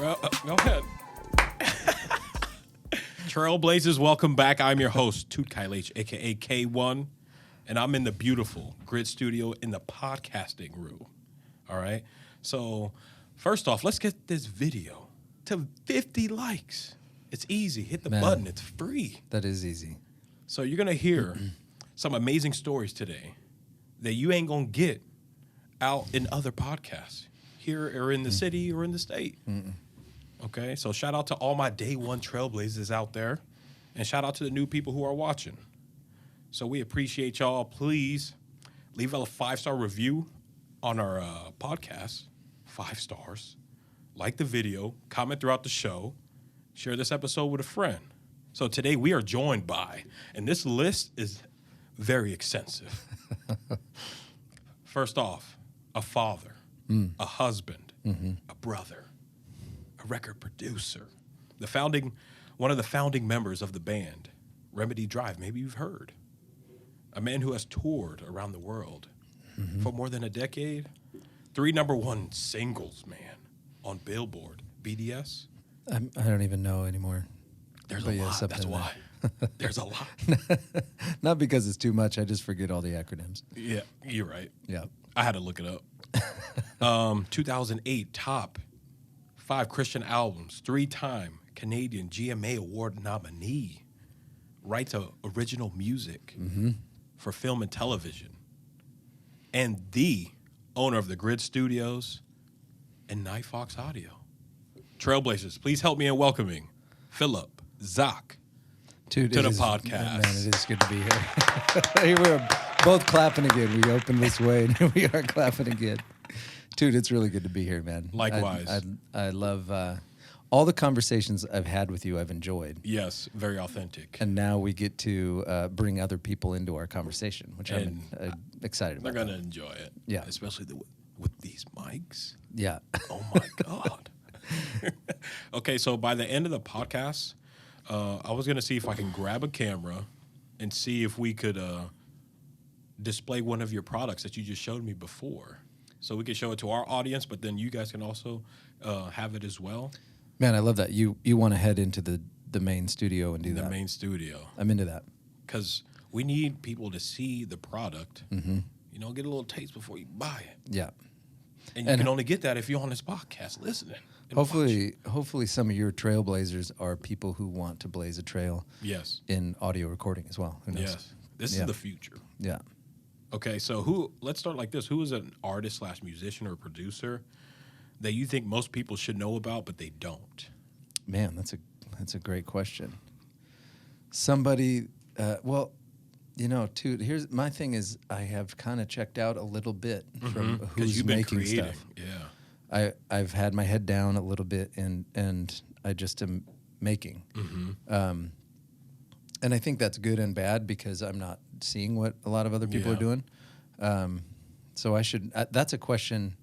Go ahead. Trailblazers, welcome back. I'm your host, Toot Kylech, a.k.a. K1, and I'm in the beautiful Grid Studio in the podcasting room. All right? So, first off, let's get this video to 50 likes. It's easy. Hit the button. It's free. That is easy. So, you're going to hear some amazing stories today that you ain't going to get out in other podcasts here or in the city or in the state. Okay, so shout out to all my day one trailblazers out there, and shout out to the new people who are watching. So we appreciate y'all. Please leave a 5-star review on our podcast, 5 stars. Like the video, comment throughout the show, share this episode with a friend. So today we are joined by, and this list is very extensive. First off, a father, a husband, a brother, a record producer, one of the founding members of the band, Remedy Drive. Maybe you've heard. A man who has toured around the world for more than a decade. 3 #1 singles, man, on Billboard BDS. I don't even know anymore. There's a lot. That's why. There's a lot. Not because it's too much. I just forget all the acronyms. Yeah, you're right. Yeah. I had to look it up. 2008 top 5 Christian albums, 3-time Canadian GMA Award nominee, right to original music for film and television, and the owner of the Grid Studios and Nightfox Audio. Trailblazers, please help me in welcoming Philip Zach to the podcast. Man, it is good to be here. Here we're both clapping again. We opened this way, and here we are clapping again. Dude, it's really good to be here, man. Likewise. I love all the conversations I've had with you. I've enjoyed. Yes, very authentic. And now we get to bring other people into our conversation, which I'm excited about. They're going to enjoy it. Yeah. Especially with these mics. Yeah. Oh, my God. Okay, so by the end of the podcast, I was going to see if I can grab a camera and see if we could display one of your products that you just showed me before. So we could show it to our audience, but then you guys can also have it as well. Man, I love that. You want to head into the main studio and do that. The main studio. I'm into that. Because we need people to see the product, you know, get a little taste before you buy it. Yeah. And you can only get that if you're on this podcast listening. Hopefully some of your trailblazers are people who want to blaze a trail. Yes. In audio recording as well. Who knows? Yes. This is the future. Yeah. Okay, so let's start like this. Who is an artist / musician or producer that you think most people should know about, but they don't? Man, that's a great question. Somebody, well, you know, here's my thing is I have kind of checked out a little bit from who's making stuff. Yeah. I've had my head down a little bit and I just am making. And I think that's good and bad because I'm not seeing what a lot of other people are doing. So I should. That's a question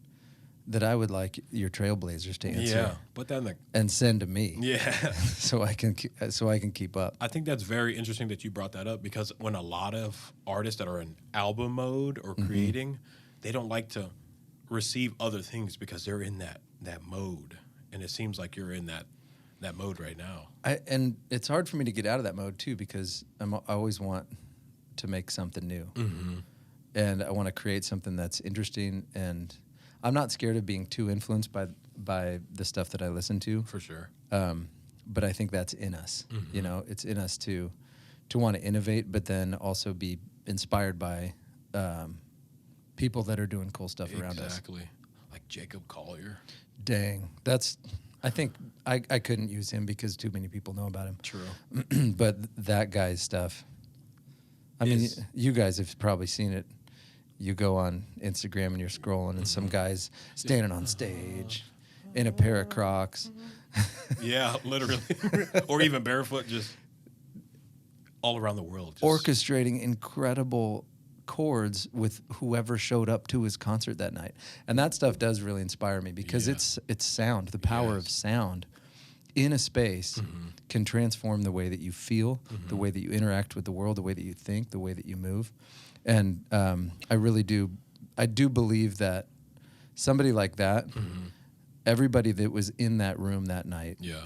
that I would like your trailblazers to answer. Yeah, put that in the and send to me. Yeah, so I can keep up. I think that's very interesting that you brought that up because when a lot of artists that are in album mode or creating, they don't like to receive other things because they're in that mode, and it seems like you're in that mode right now. And it's hard for me to get out of that mode too because I always want to make something new, and I want to create something that's interesting. And I'm not scared of being too influenced by the stuff that I listen to. For sure. But I think that's in us. You know, it's in us to want to innovate, but then also be inspired by people that are doing cool stuff around us. Exactly. Like Jacob Collier. Dang, I think I couldn't use him because too many people know about him. True. But that guy's stuff. I mean, you guys have probably seen it. You go on Instagram and you're scrolling, and some guy's standing on stage in a pair of Crocs. Yeah, literally. Or even barefoot, just all around the world. Orchestrating incredible chords with whoever showed up to his concert that night. And that stuff does really inspire me because it's sound, the power of sound in a space can transform the way that you feel, the way that you interact with the world, the way that you think, the way that you move. And I do believe that somebody like that everybody that was in that room that night Yeah.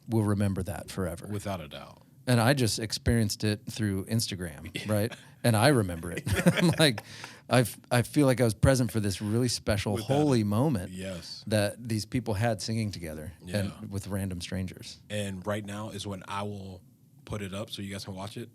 will remember that forever. Without a doubt. And I just experienced it through Instagram, right? And I remember it. I'm like, I feel like I was present for this really special, holy moment Yes. that these people had singing together Yeah. and with random strangers. And right now is when I will put it up so you guys can watch it.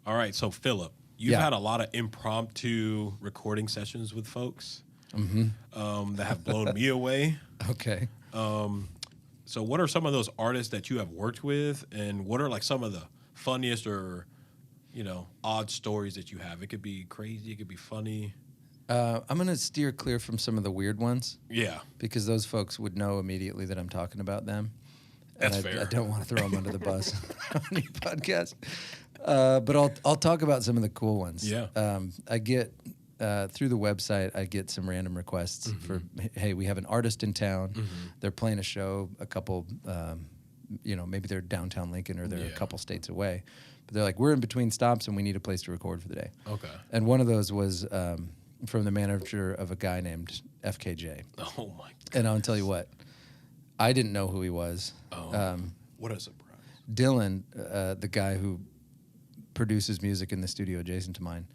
All right, so Philip, you've Yeah. had a lot of impromptu recording sessions with folks that have blown me away. Okay. So what are some of those artists that you have worked with, and what are like some of the funniest or, odd stories that you have? It could be crazy, it could be funny. I'm going to steer clear from some of the weird ones Yeah. because those folks would know immediately that I'm talking about them. That's and fair. I don't want to throw them under the bus on your podcast. But I'll talk about some of the cool ones. Yeah. I get through the website, I get some random requests for, hey, we have an artist in town. They're playing a show a couple, maybe they're downtown Lincoln or they're a couple states away. But they're like, we're in between stops and we need a place to record for the day. Okay. And one of those was from the manager of a guy named FKJ. Oh, my God. And I'll tell you what, I didn't know who he was. What a surprise. Dylan, the guy who produces music in the studio adjacent to mine,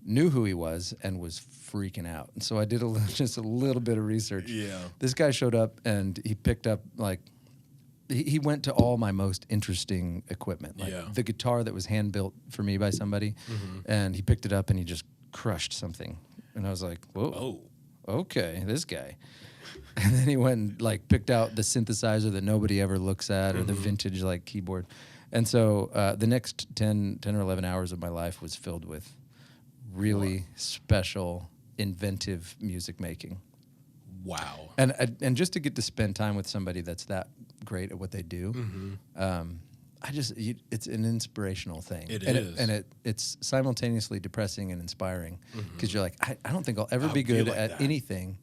knew who he was and was freaking out. And so I did just a little bit of research. Yeah. This guy showed up and he picked up he went to all my most interesting equipment, like the guitar that was hand built for me by somebody, and he picked it up and he just crushed something. And I was like, whoa, okay, this guy. And then he went and picked out the synthesizer that nobody ever looks at or the vintage keyboard. And so the next 10 or 11 hours of my life was filled with really special, inventive music making. Wow. And just to get to spend time with somebody that's that great at what they do, it's an inspirational thing. It is. It's simultaneously depressing and inspiring because you're like, I don't think I'll ever be good at anything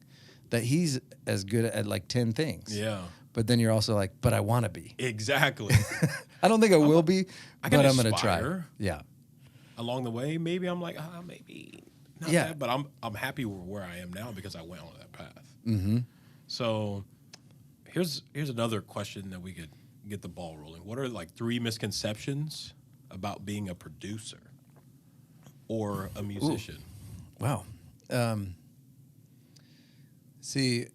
that he's as good at 10 things. Yeah. But then you're also like, but I want to be. Exactly. I don't think I will be, I but can I'm going to try. aspire. Yeah. Along the way, maybe I'm like, maybe not that, but I'm happy where I am now because I went on that path. So here's another question that we could get the ball rolling. What are 3 misconceptions about being a producer or a musician? Wow. See,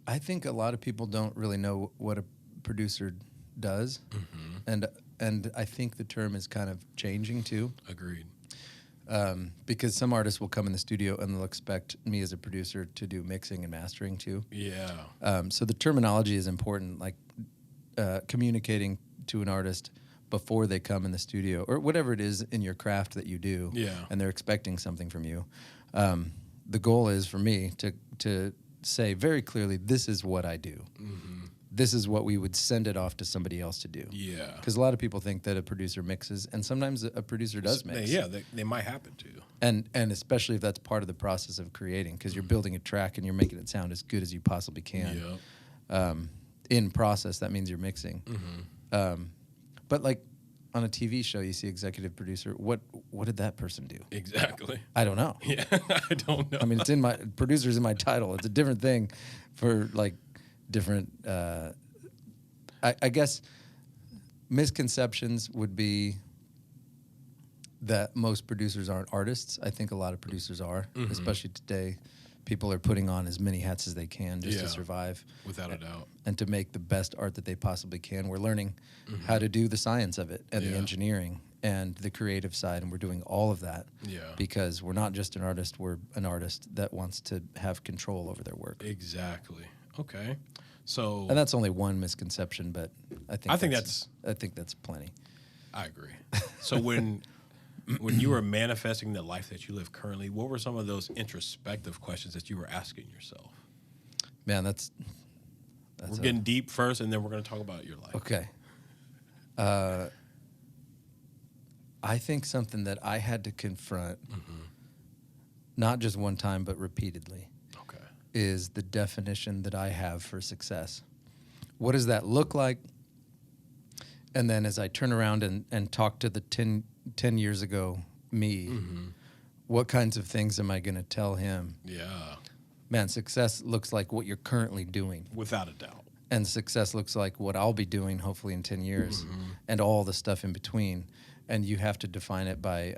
I think a lot of people don't really know what a producer does, and I think the term is kind of changing too. Agreed. Because some artists will come in the studio and they'll expect me as a producer to do mixing and mastering too. Yeah. So the terminology is important, like communicating to an artist before they come in the studio or whatever it is in your craft that you do. Yeah. And they're expecting something from you. The goal is for me to say very clearly, this is what I do. Mm-hmm. This is what we would send it off to somebody else to do. Yeah. Because a lot of people think that a producer mixes, and sometimes a producer does mix. They might happen to. And especially if that's part of the process of creating, because you're building a track and you're making it sound as good as you possibly can. Yeah. In process, that means you're mixing. Mm-hmm. But like on a TV show, you see executive producer. What did that person do? Exactly. I don't know. Yeah, I don't know. I mean, it's in my producer's in my title. It's a different thing for like different. I guess misconceptions would be that most producers aren't artists. I think a lot of producers are, especially today. People are putting on as many hats as they can just to survive. Without a doubt. And to make the best art that they possibly can. We're learning how to do the science of it and the engineering and the creative side, and we're doing all of that because we're not just an artist, we're an artist that wants to have control over their work. Exactly. Okay. So, and that's only one misconception, but I think that's plenty. I agree. So when you were manifesting the life that you live currently, what were some of those introspective questions that you were asking yourself? Man, that's we're getting deep first, and then we're going to talk about your life. Okay. I think something that I had to confront, not just one time, but repeatedly, is the definition that I have for success. What does that look like? And then as I turn around and talk to the 10 years ago me, what kinds of things am I going to tell him? Yeah. Man, success looks like what you're currently doing. Without a doubt. And success looks like what I'll be doing hopefully in 10 years and all the stuff in between. And you have to define it by,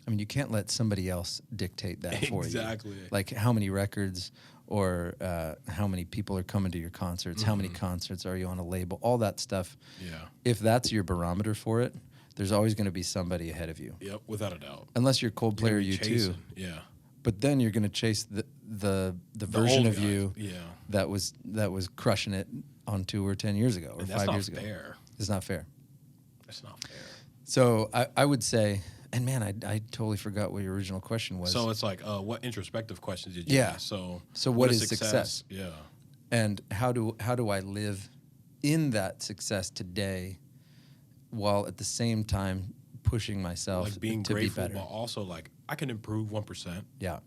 you can't let somebody else dictate that for you. Exactly. Like how many records or how many people are coming to your concerts, how many concerts are you on a label, all that stuff. Yeah. If that's your barometer for it, there's always going to be somebody ahead of you. Yep, without a doubt. Unless you're Coldplay or U2. Yeah. But then you're going to chase the version of you yeah. that was crushing it on tour 10 years ago or 5 years ago. Fair. It's not fair. That's not fair. So I would say, and man, I totally forgot what your original question was. So it's like, what introspective questions did you ask? So what is success? Yeah. And how do I live in that success today while at the same time pushing myself like being to grateful, be better? but also like I can improve 1%. Yeah.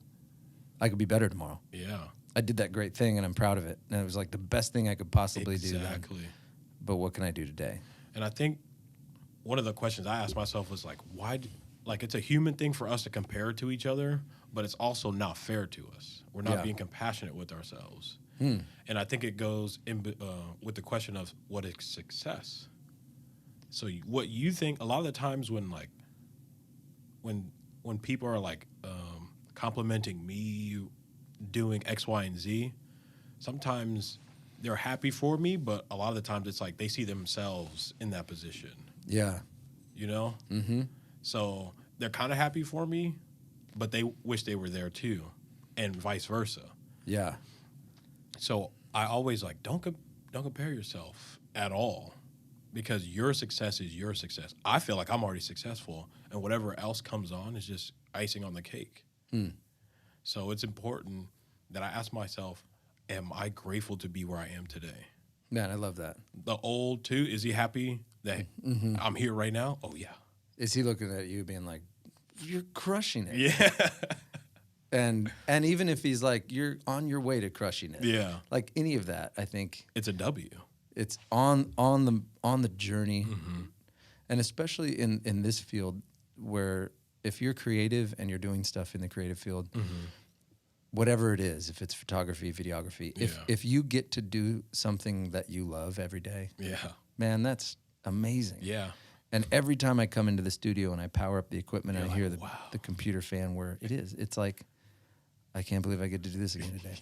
I could be better tomorrow. Yeah. I did that great thing and I'm proud of it. And it was like the best thing I could possibly do then. Exactly. But what can I do today? And I think one of the questions I asked myself was like, why? Like it's a human thing for us to compare to each other, but it's also not fair to us. We're not being compassionate with ourselves. And I think it goes in with the question of what is success. So what you think, a lot of the times when people are like complimenting me doing X, Y, and Z, sometimes they're happy for me, but a lot of the times it's like they see themselves in that position. Yeah. You know? Mm-hmm. So they're kind of happy for me, but they wish they were there too, and vice versa. Yeah. So I always like, don't compare yourself at all, because your success is your success. I feel like I'm already successful, and whatever else comes on is just icing on the cake. So it's important that I ask myself, am I grateful to be where I am today? Man, I love that. The old too, is he happy that I'm here right now? Oh, yeah. Is he looking at you being like, you're crushing it? Yeah. And even if he's like, you're on your way to crushing it. Yeah. Like any of that, I think It's a W. it's on the journey. And especially in this field where if you're creative and you're doing stuff in the creative field, whatever it is, if it's photography, videography, if you get to do something that you love every day, man, that's amazing. Yeah. And every time I come into the studio and I power up the equipment and I hear like, wow. the computer fan where it's like, I can't believe I get to do this again today.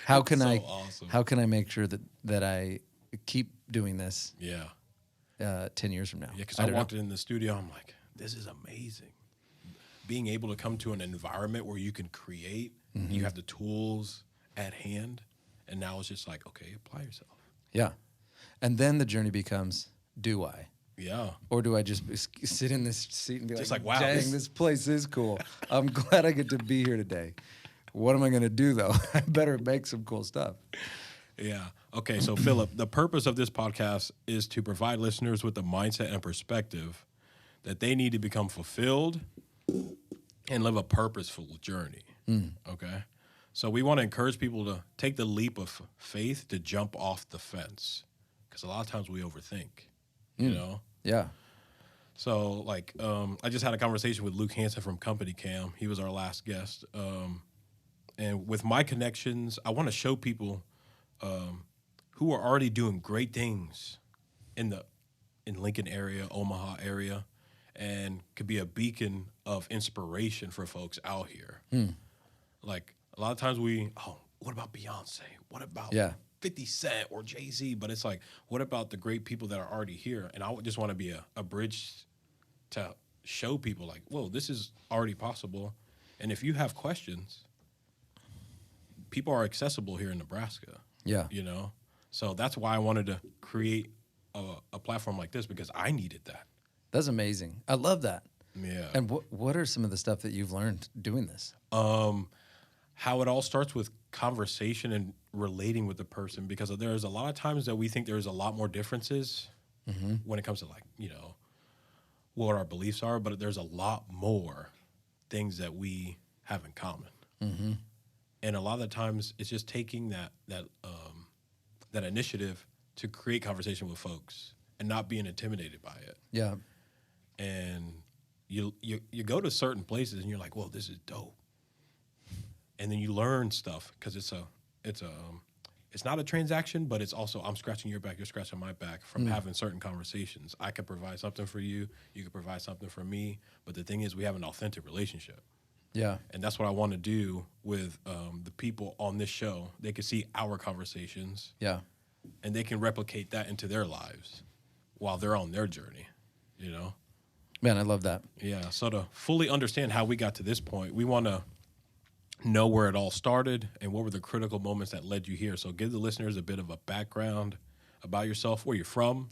How can awesome. How can I make sure that I keep doing this? Yeah. 10 years from now. Yeah, because I walked in the studio, I'm like, this is amazing. being able to come to an environment where you can create, you have the tools at hand, and now it's just like, okay, apply yourself. Yeah. And then the journey becomes, do I? Yeah. Or do I just sit in this seat and be Just like, like, wow, dang, this place is cool. I'm glad I get to be here today. What am I going to do, though? I better make some cool stuff. Yeah. Okay, so Philip, the purpose of this podcast is to provide listeners with the mindset and perspective that they need to become fulfilled and live a purposeful journey. Okay? So we want to encourage people to take the leap of faith to jump off the fence, because a lot of times we overthink, you know? Yeah. So, like, I just had a conversation with Luke Hansen from Company Cam. He was our last guest. And with my connections, I want to show people who are already doing great things in Lincoln area, Omaha area, and could be a beacon of inspiration for folks out here. Like, a lot of times what about Beyonce? What about 50 Cent or Jay-Z? But it's like, what about the great people that are already here? And I just want to be a bridge to show people, like, whoa, this is already possible. And if you have questions, people are accessible here in Nebraska. Yeah. You know? So that's why I wanted to create a platform like this, because I needed that. That's amazing. I love that. Yeah. And what are some of the stuff that you've learned doing this? How it all starts with conversation and relating with the person, because there's a lot of times that we think there's a lot more differences when it comes to, like, you know, what our beliefs are, but there's a lot more things that we have in common. And a lot of the times it's just taking that initiative to create conversation with folks and not being intimidated by it. Yeah. And you go to certain places and you're like, whoa, this is dope. And then you learn stuff, because it's not a transaction, but it's also, I'm scratching your back, you're scratching my back from having certain conversations. I could provide something for you, you could provide something for me, but the thing is, we have an authentic relationship. Yeah. And that's what I want to do with the people on this show. They can see our conversations. Yeah. And they can replicate that into their lives while they're on their journey, you know? Man, I love that. Yeah. So to fully understand how we got to this point, we want to know where it all started and what were the critical moments that led you here. So give the listeners a bit of a background about yourself, where you're from,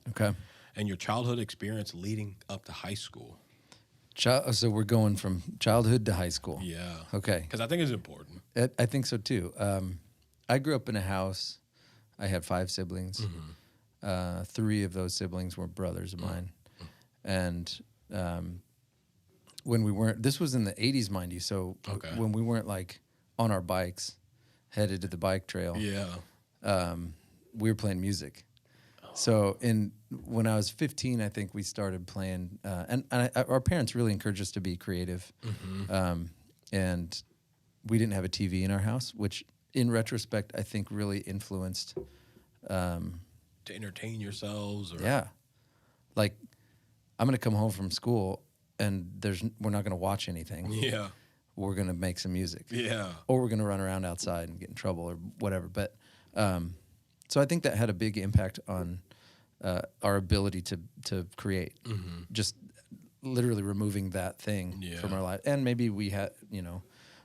and your childhood experience leading up to high school. So we're going from childhood to high school. Yeah. Okay. Because I think it's important. I think so too. I grew up in a house. I had 5 siblings. 3 of those siblings were brothers of mine. And when we weren't, this was in the 80s, mind you, so when we weren't, like, on our bikes, headed to the bike trail, we were playing music. So when I was 15, I think we started playing, and our parents really encouraged us to be creative. And we didn't have a TV in our house, which in retrospect, I think really influenced. To entertain yourselves? Or? Yeah. Like, I'm going to come home from school and we're not going to watch anything. Yeah. We're going to make some music. Yeah. Or we're going to run around outside and get in trouble or whatever. But so I think that had a big impact on our ability to create. Just literally removing that thing from our life. And maybe we had, you know,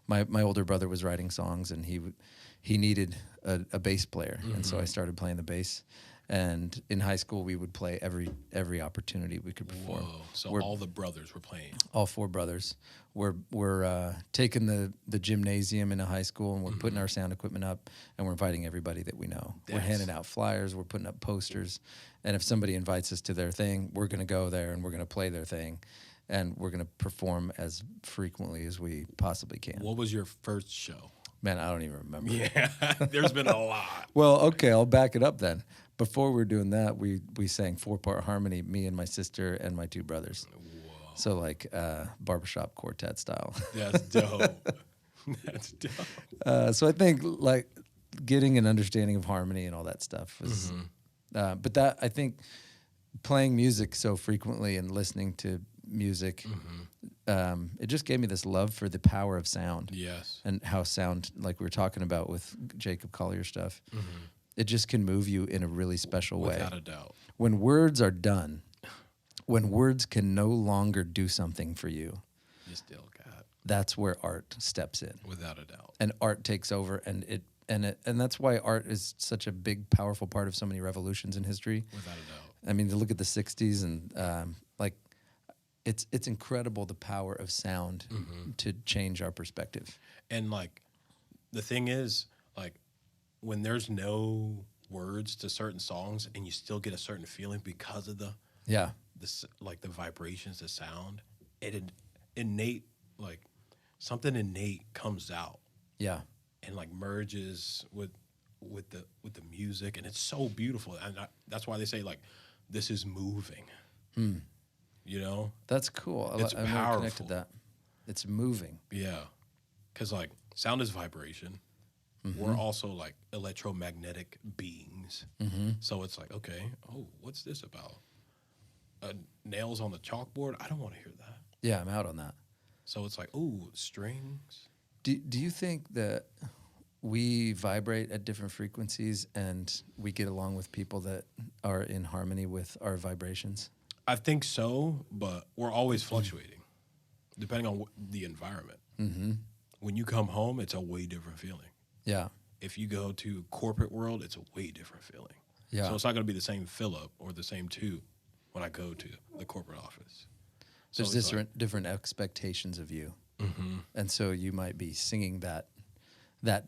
my older brother was writing songs and he needed a bass player. And so I started playing the bass. And in high school, we would play every opportunity we could perform. Whoa. So all the brothers were playing? All 4 brothers. We're taking the gymnasium in a high school, and we're putting our sound equipment up, and we're inviting everybody that we know. We're handing out flyers. We're putting up posters. And if somebody invites us to their thing, we're going to go there, and we're going to play their thing. And we're going to perform as frequently as we possibly can. What was your first show? Man, I don't even remember. Yeah, there's been a lot. Well, okay, I'll back it up then. Before we were doing that, we sang 4-part harmony, me and my sister and my 2 brothers. Whoa. So like barbershop quartet style. That's dope. That's dope. So I think like getting an understanding of harmony and all that stuff was, but that I think playing music so frequently and listening to music, it just gave me this love for the power of sound. Yes. And how sound, like we were talking about with Jacob Collier stuff, it just can move you in a really special way. Without a doubt. When words are done, when words can no longer do something for you, You still got. That's where art steps in. Without a doubt. And art takes over, and that's why art is such a big, powerful part of so many revolutions in history. Without a doubt. I mean, to look at the 60s and like, it's incredible the power of sound to change our perspective. And like, the thing is, like, when there's no words to certain songs and you still get a certain feeling because of the vibrations, the sound, innate, like, something innate comes out. Yeah. And like merges with the music, and it's so beautiful. And that's why they say, like, this is moving. You know? That's cool. It's I'm powerful. Connected to that. It's moving. Yeah. Because, like, sound is vibration. We're also, like, electromagnetic beings. So it's like, okay, what's this about? Nails on the chalkboard? I don't want to hear that. Yeah, I'm out on that. So it's like, strings. Do you think that we vibrate at different frequencies and we get along with people that are in harmony with our vibrations? I think so, but we're always fluctuating, depending on the environment. When you come home, it's a way different feeling. Yeah. If you go to corporate world, it's a way different feeling. Yeah. So it's not going to be the same Philip or the same two when I go to the corporate office. There's different expectations of you. And so you might be singing that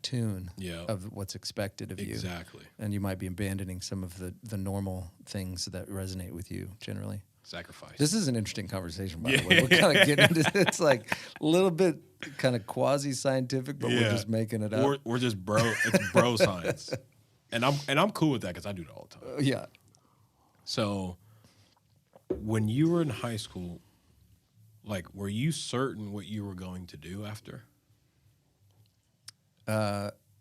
tune of what's expected of you. Exactly. And you might be abandoning some of the normal things that resonate with you generally. Sacrifice. This is an interesting conversation, by the way. We're kind of getting into it's like a little bit kind of quasi-scientific, but we're just making it up. We're just bro. It's bro science. And I'm cool with that because I do it all the time. Yeah. So when you were in high school, like, were you certain what you were going to do after?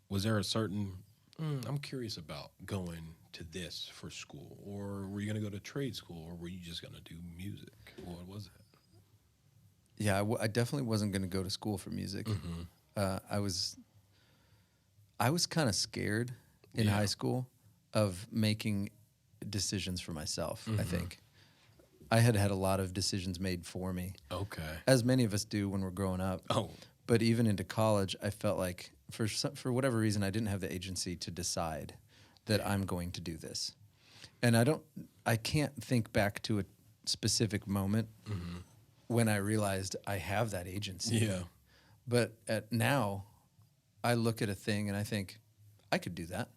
Was there a certain, I'm curious about going to this for school, or were you going to go to trade school, or were you just going to do music? What was it? Yeah, I definitely wasn't going to go to school for music. I was kind of scared in high school of making decisions for myself, I think. I had a lot of decisions made for me. Okay. As many of us do when we're growing up. Oh. But even into college, I felt like for whatever reason, I didn't have the agency to decide that I'm going to do this. And I can't think back to a specific moment when I realized I have that agency. Yeah. But now, I look at a thing and I think, I could do that.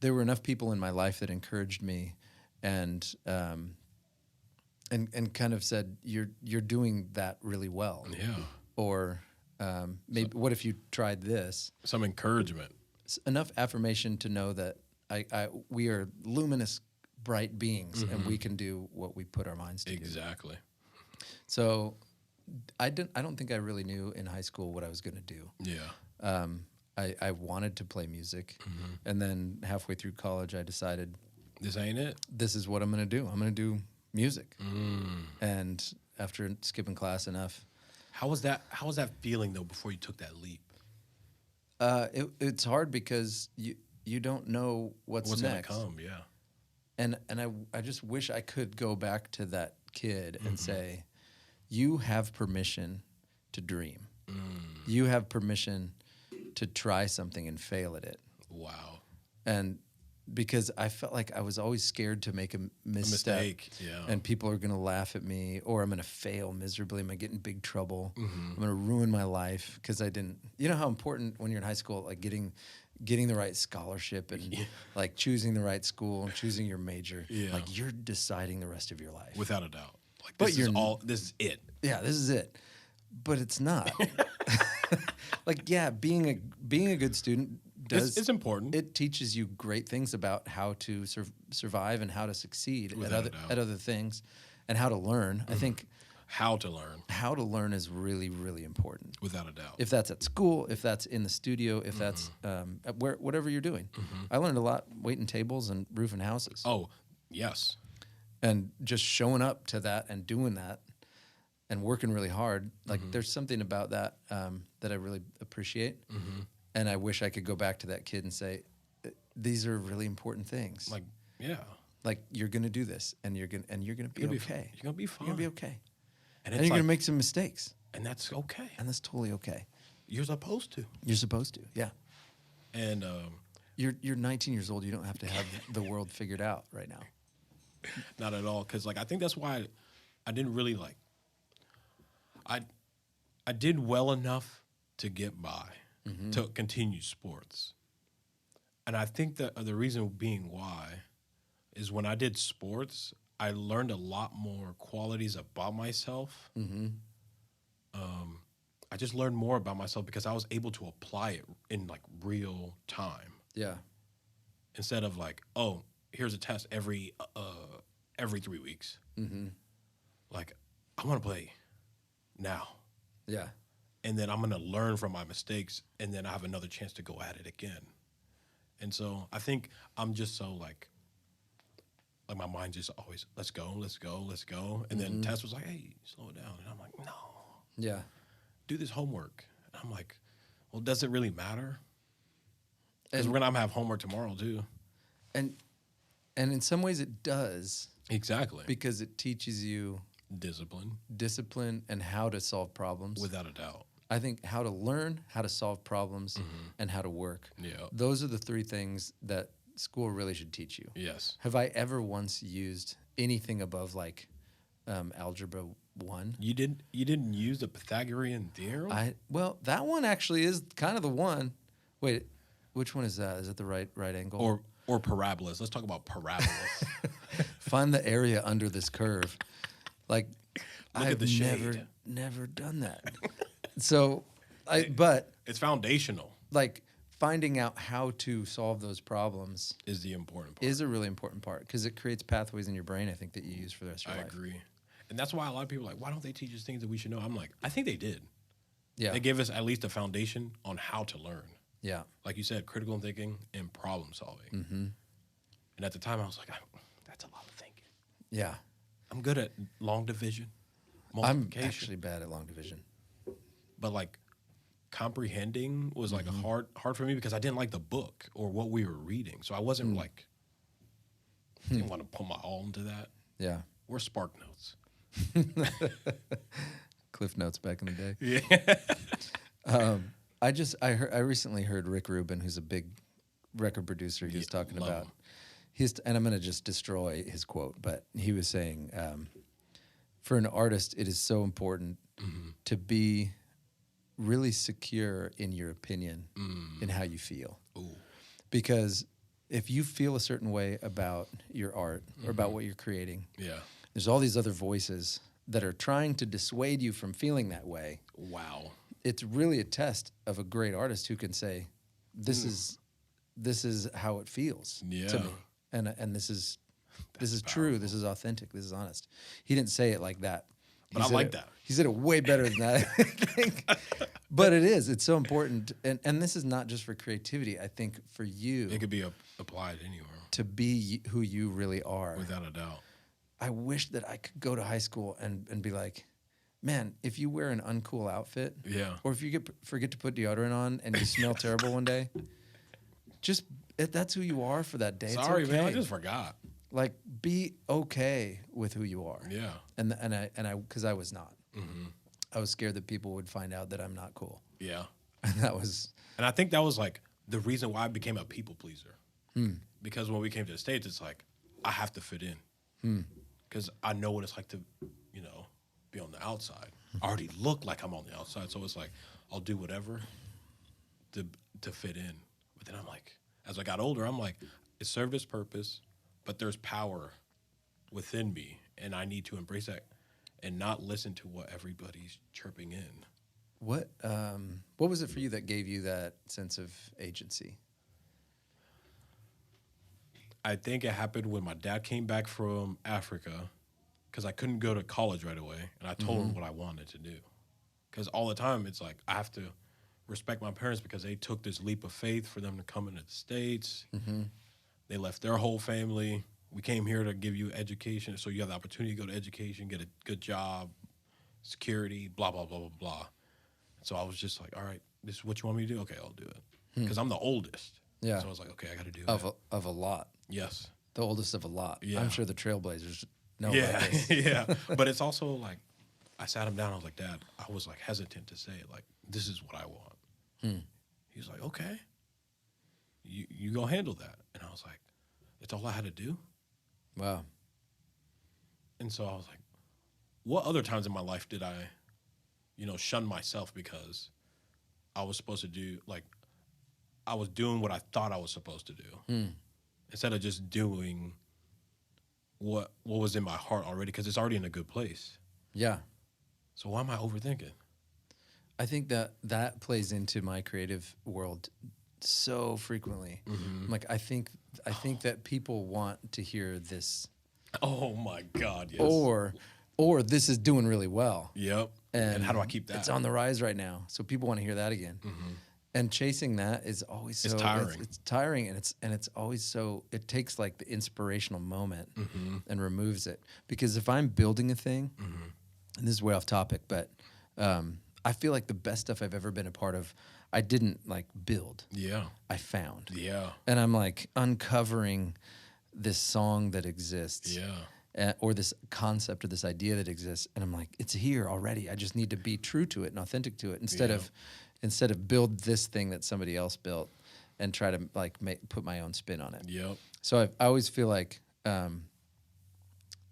There were enough people in my life that encouraged me and kind of said, you're doing that really well. Yeah. Or maybe what if you tried this? Some encouragement. Enough affirmation to know that we are luminous, bright beings, and we can do what we put our minds to do. Exactly. So I don't think I really knew in high school what I was going to do. Yeah. I wanted to play music, and then halfway through college, I decided, this ain't it. This is what I'm going to do. I'm going to do music. And after skipping class enough. How was that feeling, though, before you took that leap? It's hard because you don't know what's next. Gonna come, yeah. And I just wish I could go back to that kid and say, you have permission to dream. You have permission to try something and fail at it. Wow. And because I felt like I was always scared to make a mistake. Yeah. And people are going to laugh at me, or I'm going to fail miserably. I'm going to get in big trouble. I'm going to ruin my life because I didn't. You know how important when you're in high school, like getting the right scholarship and like choosing the right school and choosing your major. Yeah. Like you're deciding the rest of your life. Without a doubt. Like this is it. Yeah, this is it. But it's not. Like, yeah, being a good student it's important. It teaches you great things about how to survive and how to succeed at other things, and how to learn. I think how to learn is really, really important. Without a doubt. If that's at school, if that's in the studio, if that's whatever you're doing. I learned a lot waiting tables and roofing houses. Oh, yes. And just showing up to that and doing that and working really hard. Like there's something about that that I really appreciate. And I wish I could go back to that kid and say, these are really important things. Like, yeah. Like you're going to do this and you're going to be okay. You're going to be fine. You're going to be okay. And you're going to make some mistakes. And that's okay. And that's totally okay. You're supposed to. You're supposed to, yeah. And you're 19 years old. You don't have to have the world figured out right now. not at all. Because, like, I think that's why I didn't really, like, I did well enough to get by, to continue sports. And I think that the reason being why is when I did sports, I learned a lot more qualities about myself. I just learned more about myself because I was able to apply it in, like, real time. Yeah. Instead of, like, oh, here's a test every 3 weeks. Like, I want to play now. Yeah. And then I'm going to learn from my mistakes, and then I have another chance to go at it again. And so I think I'm just so, like my mind just always, let's go. And then Tess was like, hey, slow it down. And I'm like, no. Yeah. Do this homework. And I'm like, well, does it really matter? Because we're going to have homework tomorrow, too. And in some ways it does. Exactly. Because it teaches you discipline and how to solve problems. Without a doubt. I think how to learn, how to solve problems, and how to work. Yeah. Those are the three things that school really should teach you. Yes. Have I ever once used anything above, like, algebra 1? You didn't use the Pythagorean theorem? Well, that one actually is kind of the one. Wait, which one is that? Is it the right angle? Or parabolas. Let's talk about parabolas. Find the area under this curve. Like, Look at the shade. Never done that. So, but it's foundational. Like, finding out how to solve those problems is the important part. Is a really important part because it creates pathways in your brain, I think, that you use for the rest of your life. I agree. And that's why a lot of people are like, why don't they teach us things that we should know? I'm like, I think they did. Yeah. They gave us at least a foundation on how to learn. Yeah. Like you said, critical thinking and problem solving. And at the time, I was like, that's a lot of thinking. Yeah. I'm good at long division, I'm multiplication. actually bad at long division. But, like, comprehending was, like, hard for me because I didn't like the book or what we were reading. So I wasn't, like, didn't want to put my all into that. Yeah. Or Spark Notes. Cliff Notes back in the day. Yeah. I recently heard Rick Rubin, who's a big record producer, he was talking about and I'm going to just destroy his quote, but he was saying, for an artist, it is so important to be really secure in your opinion in how you feel. Ooh. Because if you feel a certain way about your art or about what you're creating, there's all these other voices that are trying to dissuade you from feeling that way. Wow. It's really a test of a great artist who can say, this is how it feels to me. And this is true, this is authentic, this is honest. He didn't say it like that. But I like that. He said it way better than that, I think. But it's so important. And this is not just for creativity. I think for you. It could be applied anywhere. To be who you really are. Without a doubt. I wish that I could go to high school and be like, man, if you wear an uncool outfit. Or if you forget to put deodorant on and you smell terrible one day. That's who you are for that day. Sorry, it's okay. man, I just forgot. Like, be okay with who you are. Yeah. And I because I was not. I was scared that people would find out that I'm not cool. Yeah. And I think that was, like, the reason why I became a people pleaser. Because when we came to the States, it's like, I have to fit in. Because I know what it's like to, be on the outside. I already look like I'm on the outside, so it's like, I'll do whatever to fit in. But then I'm like, as I got older, I'm like, it served its purpose, but there's power within me, and I need to embrace that and not listen to what everybody's chirping in. What was it for you that gave you that sense of agency? I think it happened when my dad came back from Africa because I couldn't go to college right away, and I told him what I wanted to do. Because all the time, it's like I have to respect my parents because they took this leap of faith for them to come into the States. They left their whole family. We came here to give you education, so you have the opportunity to go to education, get a good job, security, blah, blah, blah, blah, blah. So I was just like, all right, this is what you want me to do? Okay, I'll do it. Because I'm the oldest. Yeah. So I was like, okay, I got to do of that. Of a lot. Yes. The oldest of a lot. Yeah. I'm sure the Trailblazers know yeah. about this. Yeah. But it's also like, I sat him down. I was like, Dad, I was like hesitant to say it. Like, this is what I want. He was like, okay, you go handle that. And I was like, it's all I had to do. Wow. And so I was like, what other times in my life did I, shun myself because I was supposed to do, like, I was doing what I thought I was supposed to do instead of just doing what was in my heart already, because it's already in a good place. Yeah. So why am I overthinking? I think that plays into my creative world so frequently. Like, I think that people want to hear this. Oh my God, yes. Or this is doing really well. Yep. And how do I keep that? It's on the rise right now. So people want to hear that again. And chasing that is always so tiring. It's tiring, and it's always so, it takes like the inspirational moment and removes it. Because if I'm building a thing, and this is way off topic, but I feel like the best stuff I've ever been a part of, I didn't like build. Yeah. I found. Yeah. And I'm like uncovering this song that exists. Yeah. Or this concept or this idea that exists, and I'm like, it's here already. I just need to be true to it and authentic to it instead of build this thing that somebody else built and try to like put my own spin on it. Yep. So I always feel like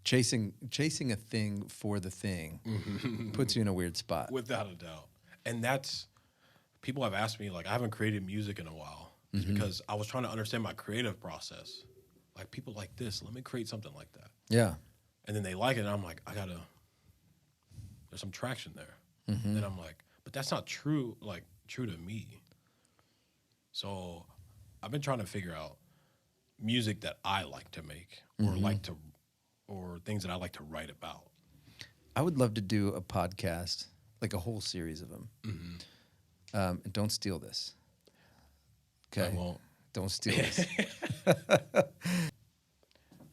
chasing a thing for the thing puts you in a weird spot. Without a doubt. And that's, people have asked me, like, I haven't created music in a while. It's because I was trying to understand my creative process. Like, people like this, let me create something like that. Yeah. And then they like it, and I'm like, there's some traction there. And I'm like, but that's not true to me. So I've been trying to figure out music that I like to make or things that I like to write about. I would love to do a podcast, like a whole series of them. And don't steal this. Okay? I won't. Don't steal this.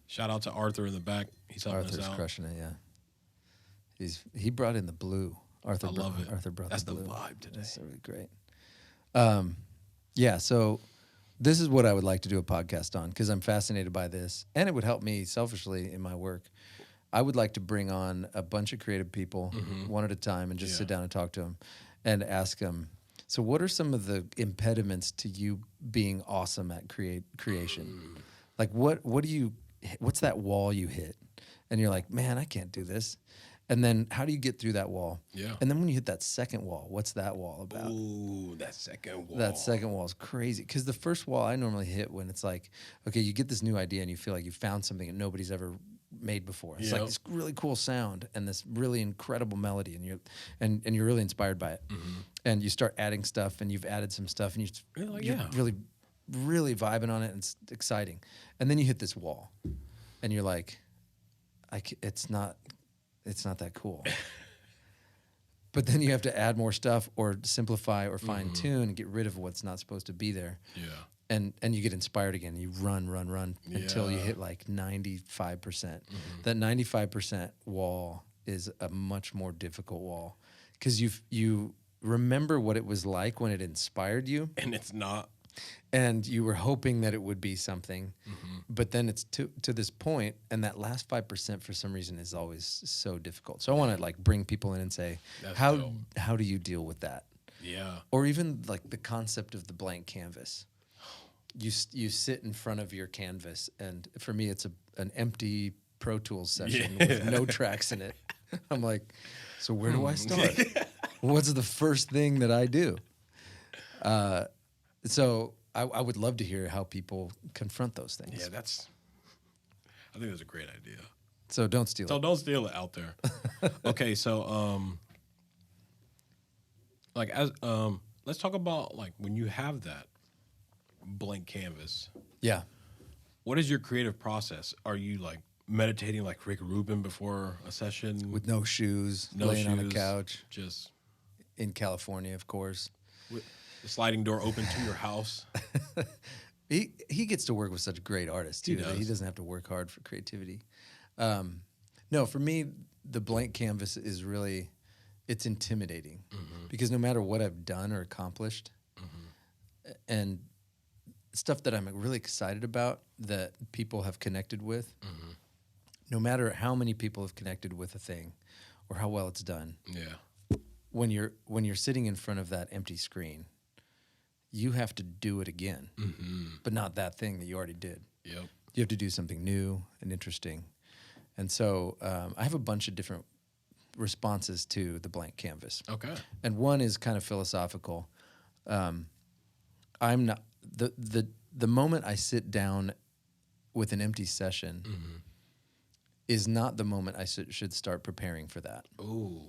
Shout out to Arthur in the back. He's helping us out. Arthur's crushing it, yeah. He brought in the blue. I love it. Arthur brought That's the blue. the vibe today. That's really great. Yeah, so this is what I would like to do a podcast on, because I'm fascinated by this, and it would help me selfishly in my work. I would like to bring on a bunch of creative people one at a time and just sit down and talk to them and ask them, so what are some of the impediments to you being awesome at creation? Like, what's that wall you hit? And you're like, man, I can't do this. And then how do you get through that wall? Yeah. And then when you hit that second wall, what's that wall about? Ooh, that second wall. That second wall is crazy. Because the first wall I normally hit when it's like, okay, you get this new idea and you feel like you found something that nobody's ever made before. It's like this really cool sound and this really incredible melody, and you're really inspired by it. And you start adding stuff, and you've added some stuff, and you're really, really vibing on it, and it's exciting. And then you hit this wall, and you're like, it's not that cool. But then you have to add more stuff or simplify or fine tune and get rid of what's not supposed to be there. Yeah. And you get inspired again. You run until you hit like 95%. That 95% wall is a much more difficult wall, because you remember what it was like when it inspired you, And it's not. and you were hoping that it would be something, but then it's to this point, and that last 5% for some reason is always so difficult. So I want to like bring people in and say, how do you deal with that? Yeah. Or even like the concept of the blank canvas. You sit in front of your canvas, and for me, it's an empty Pro Tools session with no tracks in it. I'm like, so where do I start? What's the first thing that I do? So I would love to hear how people confront those things. Yeah, I think that's a great idea. So don't steal it. So don't steal it out there. Okay, so let's talk about like when you have that blank canvas. Yeah. What is your creative process? Are you like meditating like Rick Rubin before a session? With no shoes, No laying on shoes, a couch just in California, of course. with the sliding door open to your house. He gets to work with such great artists too. That he doesn't have to work hard for creativity. No, for me, the blank canvas is really, it's intimidating because no matter what I've done or accomplished, and stuff that I'm really excited about that people have connected with, no matter how many people have connected with a thing or how well it's done. Yeah. When you're sitting in front of that empty screen, you have to do it again, but not that thing that you already did. Yep. You have to do something new and interesting. And so I have a bunch of different responses to the blank canvas. Okay. And one is kind of philosophical. I'm not the moment I sit down with an empty session is not the moment I should start preparing for that. Ooh.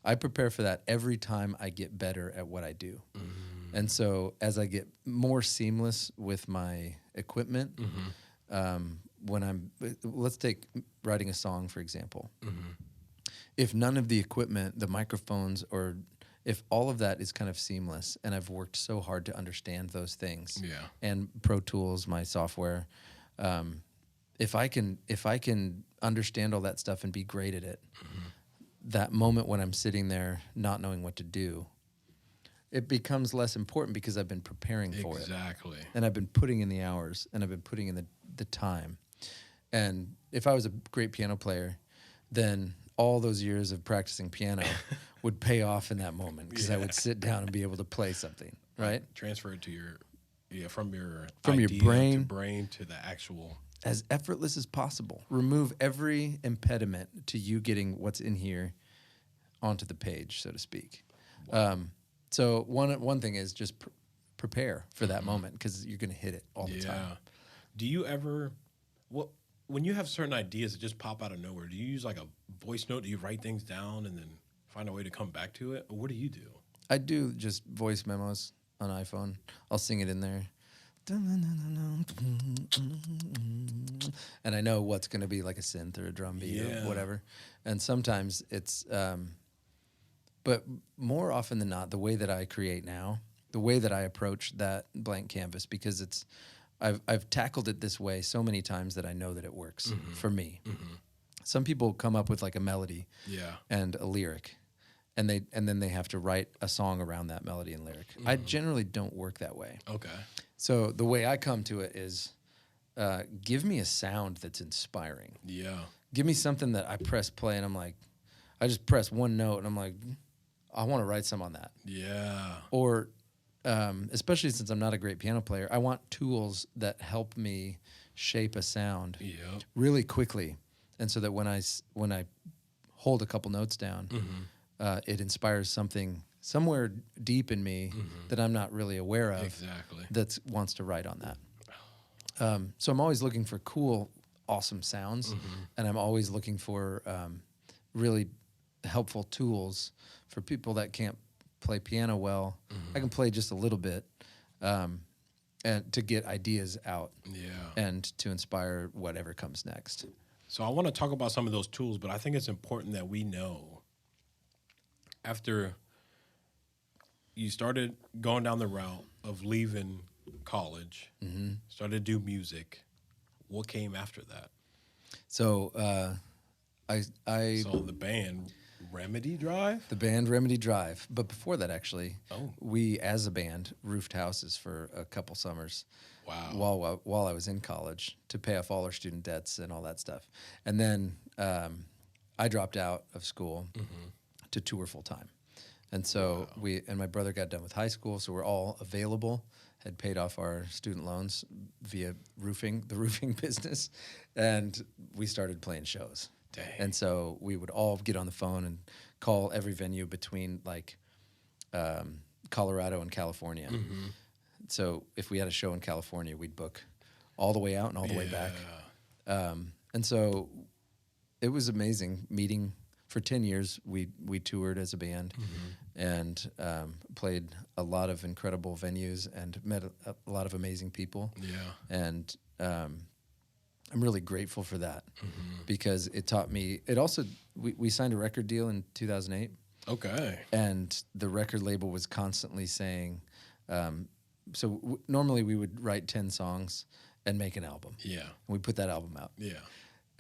I prepare for that every time I get better at what I do. And so as I get more seamless with my equipment, let's take writing a song, for example. If none of the equipment, the microphones, or if all of that is kind of seamless, and I've worked so hard to understand those things, and Pro Tools, my software, if I can understand all that stuff and be great at it, that moment when I'm sitting there not knowing what to do, it becomes less important because I've been preparing for it. Exactly. And I've been putting in the hours, and I've been putting in the time. And if I was a great piano player, then all those years of practicing piano would pay off in that moment because I would sit down and be able to play something, right? Transfer it to your, from your brain to the actual. As effortless as possible. Remove every impediment to you getting what's in here onto the page, so to speak. Wow. So one thing is just prepare for that moment because you're going to hit it all the time. Do you ever, when you have certain ideas that just pop out of nowhere, do you use like a voice note? Do you write things down and then find a way to come back to it? Or what do you do? I do just voice memos on iPhone. I'll sing it in there. And I know what's going to be like a synth or a drum beat or whatever. And sometimes it's, but more often than not, the way that I create now, the way that I approach that blank canvas, because I've tackled it this way so many times that I know that it works for me. Some people come up with like a melody and a lyric, and then they have to write a song around that melody and lyric. I generally don't work that way. Okay. So the way I come to it is, give me a sound that's inspiring. Yeah. Give me something that I press play and I'm like, I just press one note and I'm like, I want to write some on that. Yeah. Or, especially since I'm not a great piano player, I want tools that help me shape a sound really quickly. And so that when I hold a couple notes down, it inspires something somewhere deep in me that I'm not really aware of that wants to write on that. So I'm always looking for cool, awesome sounds, and I'm always looking for really helpful tools for people that can't play piano well. I can play just a little bit, and to get ideas out and to inspire whatever comes next. So I want to talk about some of those tools, but I think it's important that we know after you started going down the route of leaving college, started to do music, what came after that? So I saw the band Remedy Drive? The band Remedy Drive. But before that, actually, we as a band roofed houses for a couple summers. Wow. While I was in college to pay off all our student debts and all that stuff. And then I dropped out of school to tour full time. And so we and my brother got done with high school, so we're all available, had paid off our student loans via the roofing business, and we started playing shows. Dang. And so we would all get on the phone and call every venue between like Colorado and California. So if we had a show in California, we'd book all the way out and all the way back. And so it was amazing meeting. For 10 years, we toured as a band and played a lot of incredible venues and met a lot of amazing people. And I'm really grateful for that because it taught me. It also we signed a record deal in 2008. Okay. And the record label was constantly saying, normally we would write 10 songs and make an album. Yeah. And we put that album out. Yeah.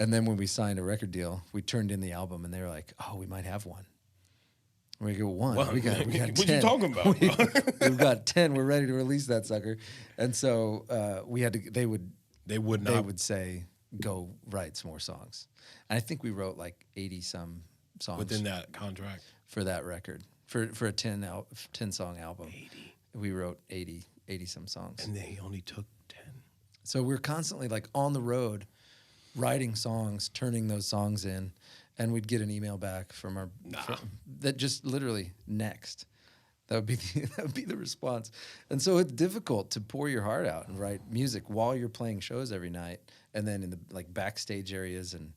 And then when we signed a record deal, we turned in the album, and they were like, "Oh, we might have one." We go, "One? Well, we got 10. What you talking about? We've got 10. We're ready to release that sucker." And so we had to. They would say, "Go write some more songs." And I think we wrote like 80 some songs within that contract for that record. For a 10 song album. 80. We wrote 80 some songs. And they only took 10. So we're constantly like on the road writing songs, turning those songs in, and we'd get an email back from our that just literally next. That would be the response. And so it's difficult to pour your heart out and write music while you're playing shows every night, and then in the like backstage areas and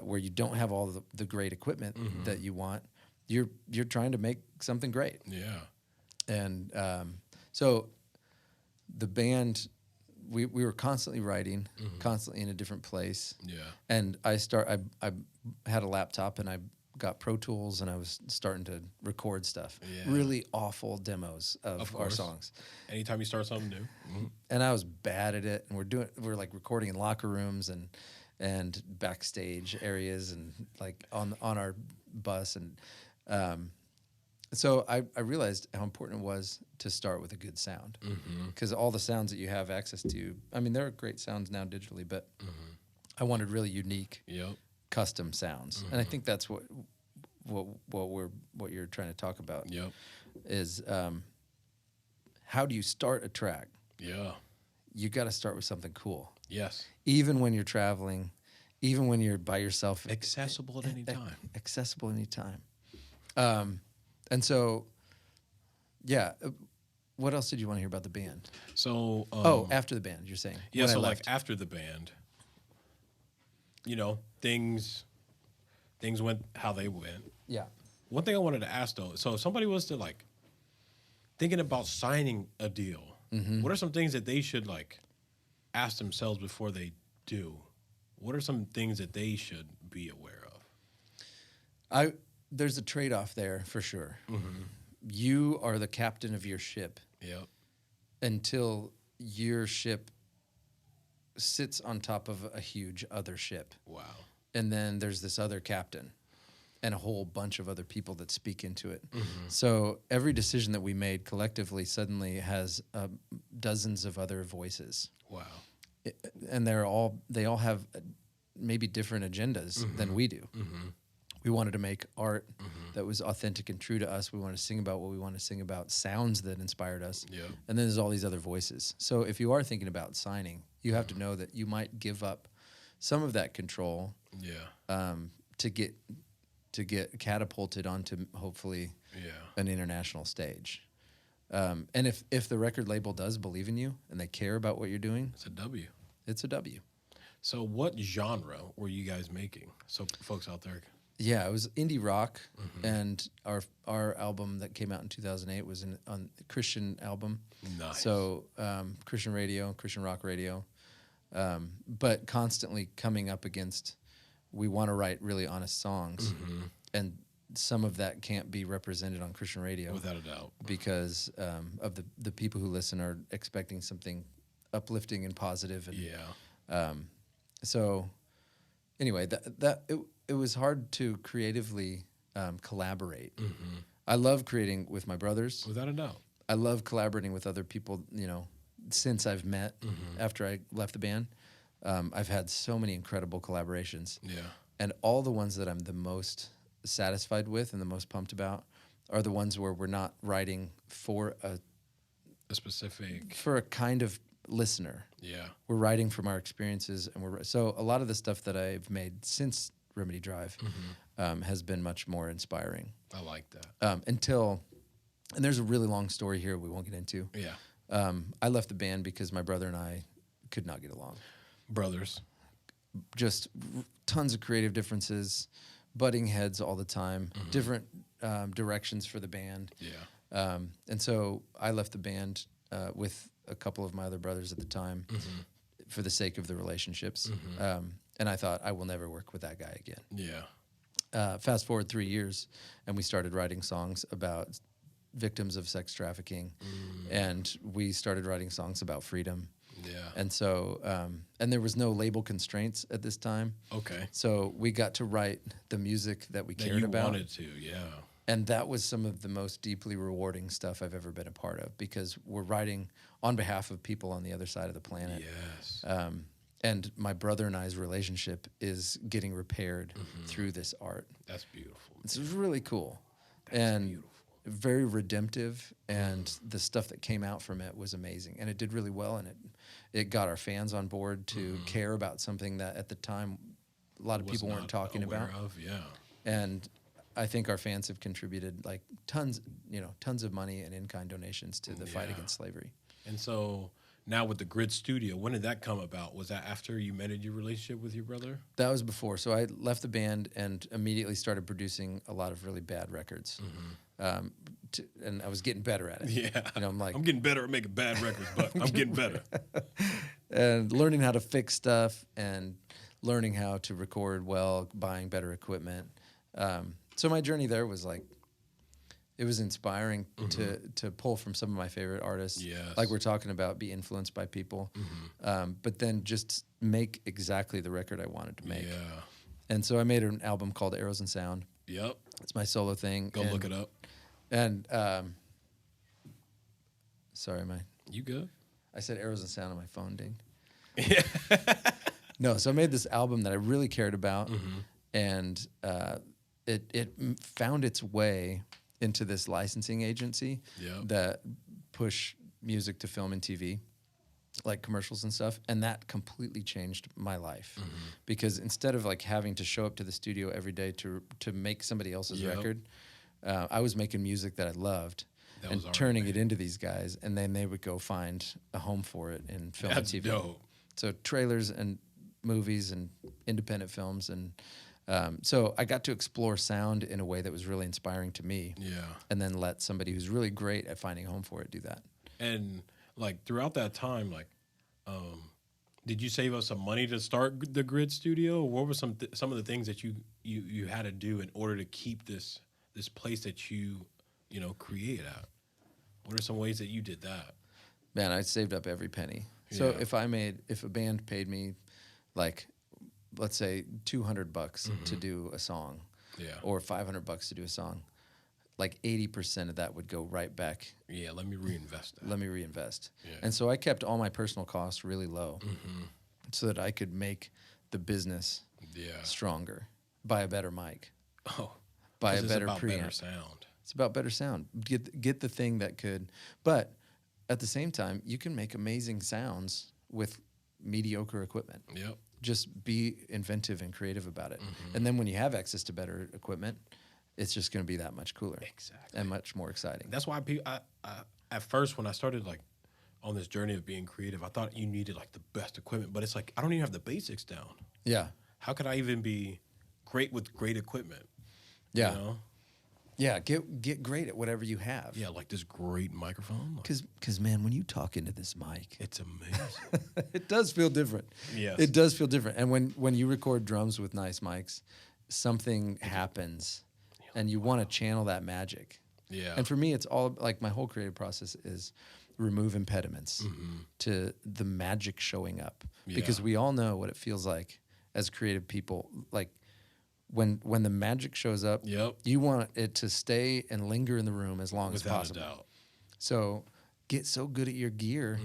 where you don't have all the great equipment that you want. You're trying to make something great. Yeah. And so the band, we were constantly writing, constantly in a different place. Yeah. And I had a laptop and I got Pro Tools and I was starting to record stuff. Yeah. Really awful demos of our songs. Anytime you start something new. Mm-hmm. And I was bad at it. And we're like recording in locker rooms and backstage areas and like on our bus. And so I realized how important it was to start with a good sound, because all the sounds that you have access to, I mean, there are great sounds now digitally, but I wanted really unique, custom sounds, and I think that's what you're trying to talk about. Is how do you start a track? Yeah, you got to start with something cool. Yes, even when you're traveling, even when you're by yourself, accessible at any time. Accessible anytime. And so, yeah. What else did you want to hear about the band? So, after the band, you're saying? Yeah. So, like after the band, things went how they went. Yeah. One thing I wanted to ask though, so if somebody was to like thinking about signing a deal, what are some things that they should like ask themselves before they do? What are some things that they should be aware of? There's a trade-off there for sure. You are the captain of your ship. Yep. Until your ship sits on top of a huge other ship. Wow. And then there's this other captain and a whole bunch of other people that speak into it. So every decision that we made collectively suddenly has dozens of other voices. Wow. And they all have maybe different agendas than we do. We wanted to make art that was authentic and true to us. We wanted to sing about what we want to sing about, sounds that inspired us. Yeah. And then there's all these other voices. So if you are thinking about signing, you have to know that you might give up some of that control to get catapulted onto hopefully an international stage. And if the record label does believe in you and they care about what you're doing, it's a W. It's a W. So what genre were you guys making? So folks out there. Yeah, it was indie rock, and our album that came out in 2008 was on a Christian album. Nice. So Christian radio, Christian rock radio, but constantly coming up against, we want to write really honest songs, and some of that can't be represented on Christian radio. Without a doubt. Because of the people who listen are expecting something uplifting and positive. And, so anyway, it was hard to creatively collaborate. I love creating with my brothers. Without a doubt. I love collaborating with other people, since I've met after I left the band. I've had so many incredible collaborations. Yeah. And all the ones that I'm the most satisfied with and the most pumped about are the ones where we're not writing for a specific, for a kind of listener. Yeah. We're writing from our experiences, and so a lot of the stuff that I've made since Remedy Drive has been much more inspiring. I like that. And there's a really long story here we won't get into. Yeah. I left the band because my brother and I could not get along. Brothers. Just tons of creative differences, butting heads all the time, different directions for the band. Yeah. And so I left the band with a couple of my other brothers at the time for the sake of the relationships. And I thought, I will never work with that guy again. Yeah. Fast forward 3 years, and we started writing songs about victims of sex trafficking, and we started writing songs about freedom. Yeah. And so, and there was no label constraints at this time. Okay. So we got to write the music that we cared about. Wanted to, yeah. And that was some of the most deeply rewarding stuff I've ever been a part of, because we're writing on behalf of people on the other side of the planet. Yes. and my brother and I's relationship is getting repaired through this art. That's beautiful. It's really cool. That's beautiful. Very redemptive, and the stuff that came out from it was amazing, and it did really well, and it got our fans on board to care about something that at the time a lot of people weren't talking about. And I think our fans have contributed like tons of money and in-kind donations to the fight against slavery. And so now with the Grid Studio, when did that come about? Was that after you mended your relationship with your brother? That was before. So I left the band and immediately started producing a lot of really bad records. And I was getting better at it. Yeah. I'm getting better at making bad records, but I'm getting better. And learning how to fix stuff and learning how to record well, buying better equipment. So my journey there was like, it was inspiring to pull from some of my favorite artists, like we're talking about, be influenced by people, but then just make exactly the record I wanted to make. And so I made an album called Arrows and Sound. Yep. It's my solo thing. Go look it up. And sorry, you good? I said Arrows and Sound on my phone dinged. No, so I made this album that I really cared about, and it found its way into this licensing agency that push music to film and TV, like commercials and stuff, and that completely changed my life because instead of like having to show up to the studio every day to make somebody else's record, I was making music that I loved and turning it into these guys, and then they would go find a home for it in film and TV. Dope. So trailers and movies and independent films, and so I got to explore sound in a way that was really inspiring to me. And then let somebody who's really great at finding a home for it do that. And like throughout that time, like, did you save up some money to start the Grid Studio? Or what were some of the things that you had to do in order to keep this place that you create at? What are some ways that you did that? Man, I saved up every penny. So if a band paid me like, let's say $200 to do a song, or $500 to do a song, like 80% of that would go right back. Let me reinvest that. Let me reinvest. And so I kept all my personal costs really low so that I could make the business stronger. Buy a better mic. Buy a better preamp. Better sound. It's about better sound. Get the thing that could, but at the same time, you can make amazing sounds with mediocre equipment. Just be inventive and creative about it. And then when you have access to better equipment, it's just going to be that much cooler. And much more exciting. That's why at first when I started like on this journey of being creative, I thought you needed like the best equipment, but it's like, I don't even have the basics down. How could I even be great with great equipment? You know? Get great at whatever you have. Like this great microphone. Because man, when you talk into this mic, it's amazing. It does feel different. It does feel different. And when you record drums with nice mics, something happens, and you want to channel that magic. And for me, it's all like my whole creative process is remove impediments to the magic showing up, because we all know what it feels like as creative people, like. When the magic shows up, you want it to stay and linger in the room as long as possible. Without a doubt. So get so good at your gear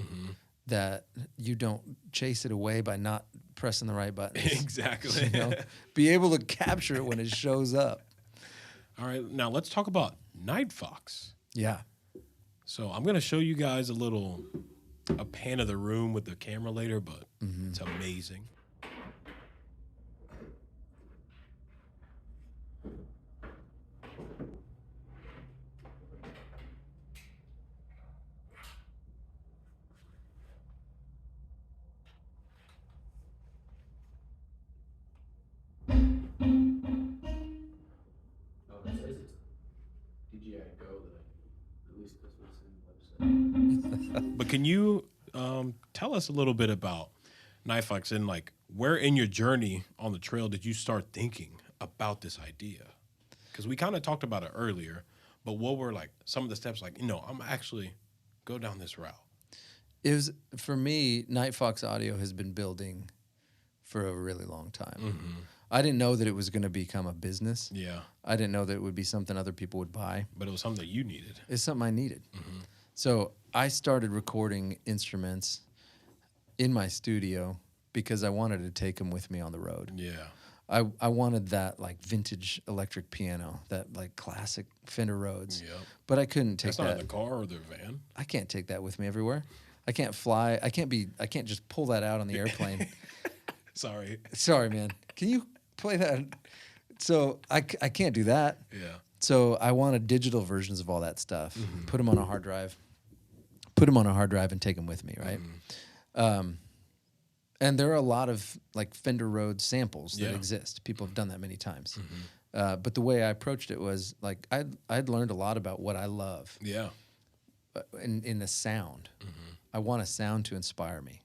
that you don't chase it away by not pressing the right buttons. Exactly. Be able to capture it when it shows up. All right, now let's talk about Nightfox. So I'm going to show you guys a pan of the room with the camera later, but it's amazing. But can you tell us a little bit about Nightfox and like where in your journey on the trail did you start thinking about this idea? Because we kind of talked about it earlier, but what were like some of the steps? Like, I'm actually go down this route. It was, for me, Nightfox Audio has been building for a really long time. I didn't know that it was going to become a business. I didn't know that it would be something other people would buy. But it was something that you needed. It's something I needed. So I started recording instruments in my studio because I wanted to take them with me on the road. Yeah. I wanted that like vintage electric piano, that like classic Fender Rhodes. Yep. But I couldn't take That's not in the car or the van. I can't take that with me everywhere. I can't fly. I can't just pull that out on the airplane. Sorry, man. Can you play that? So I can't do that. Yeah. So I wanted digital versions of all that stuff. Put them on a hard drive. And take them with me, right? And there are a lot of like Fender Rhodes samples that exist. People have done that many times. But the way I approached it was like I'd learned a lot about what I love. Yeah. In the sound. I want a sound to inspire me.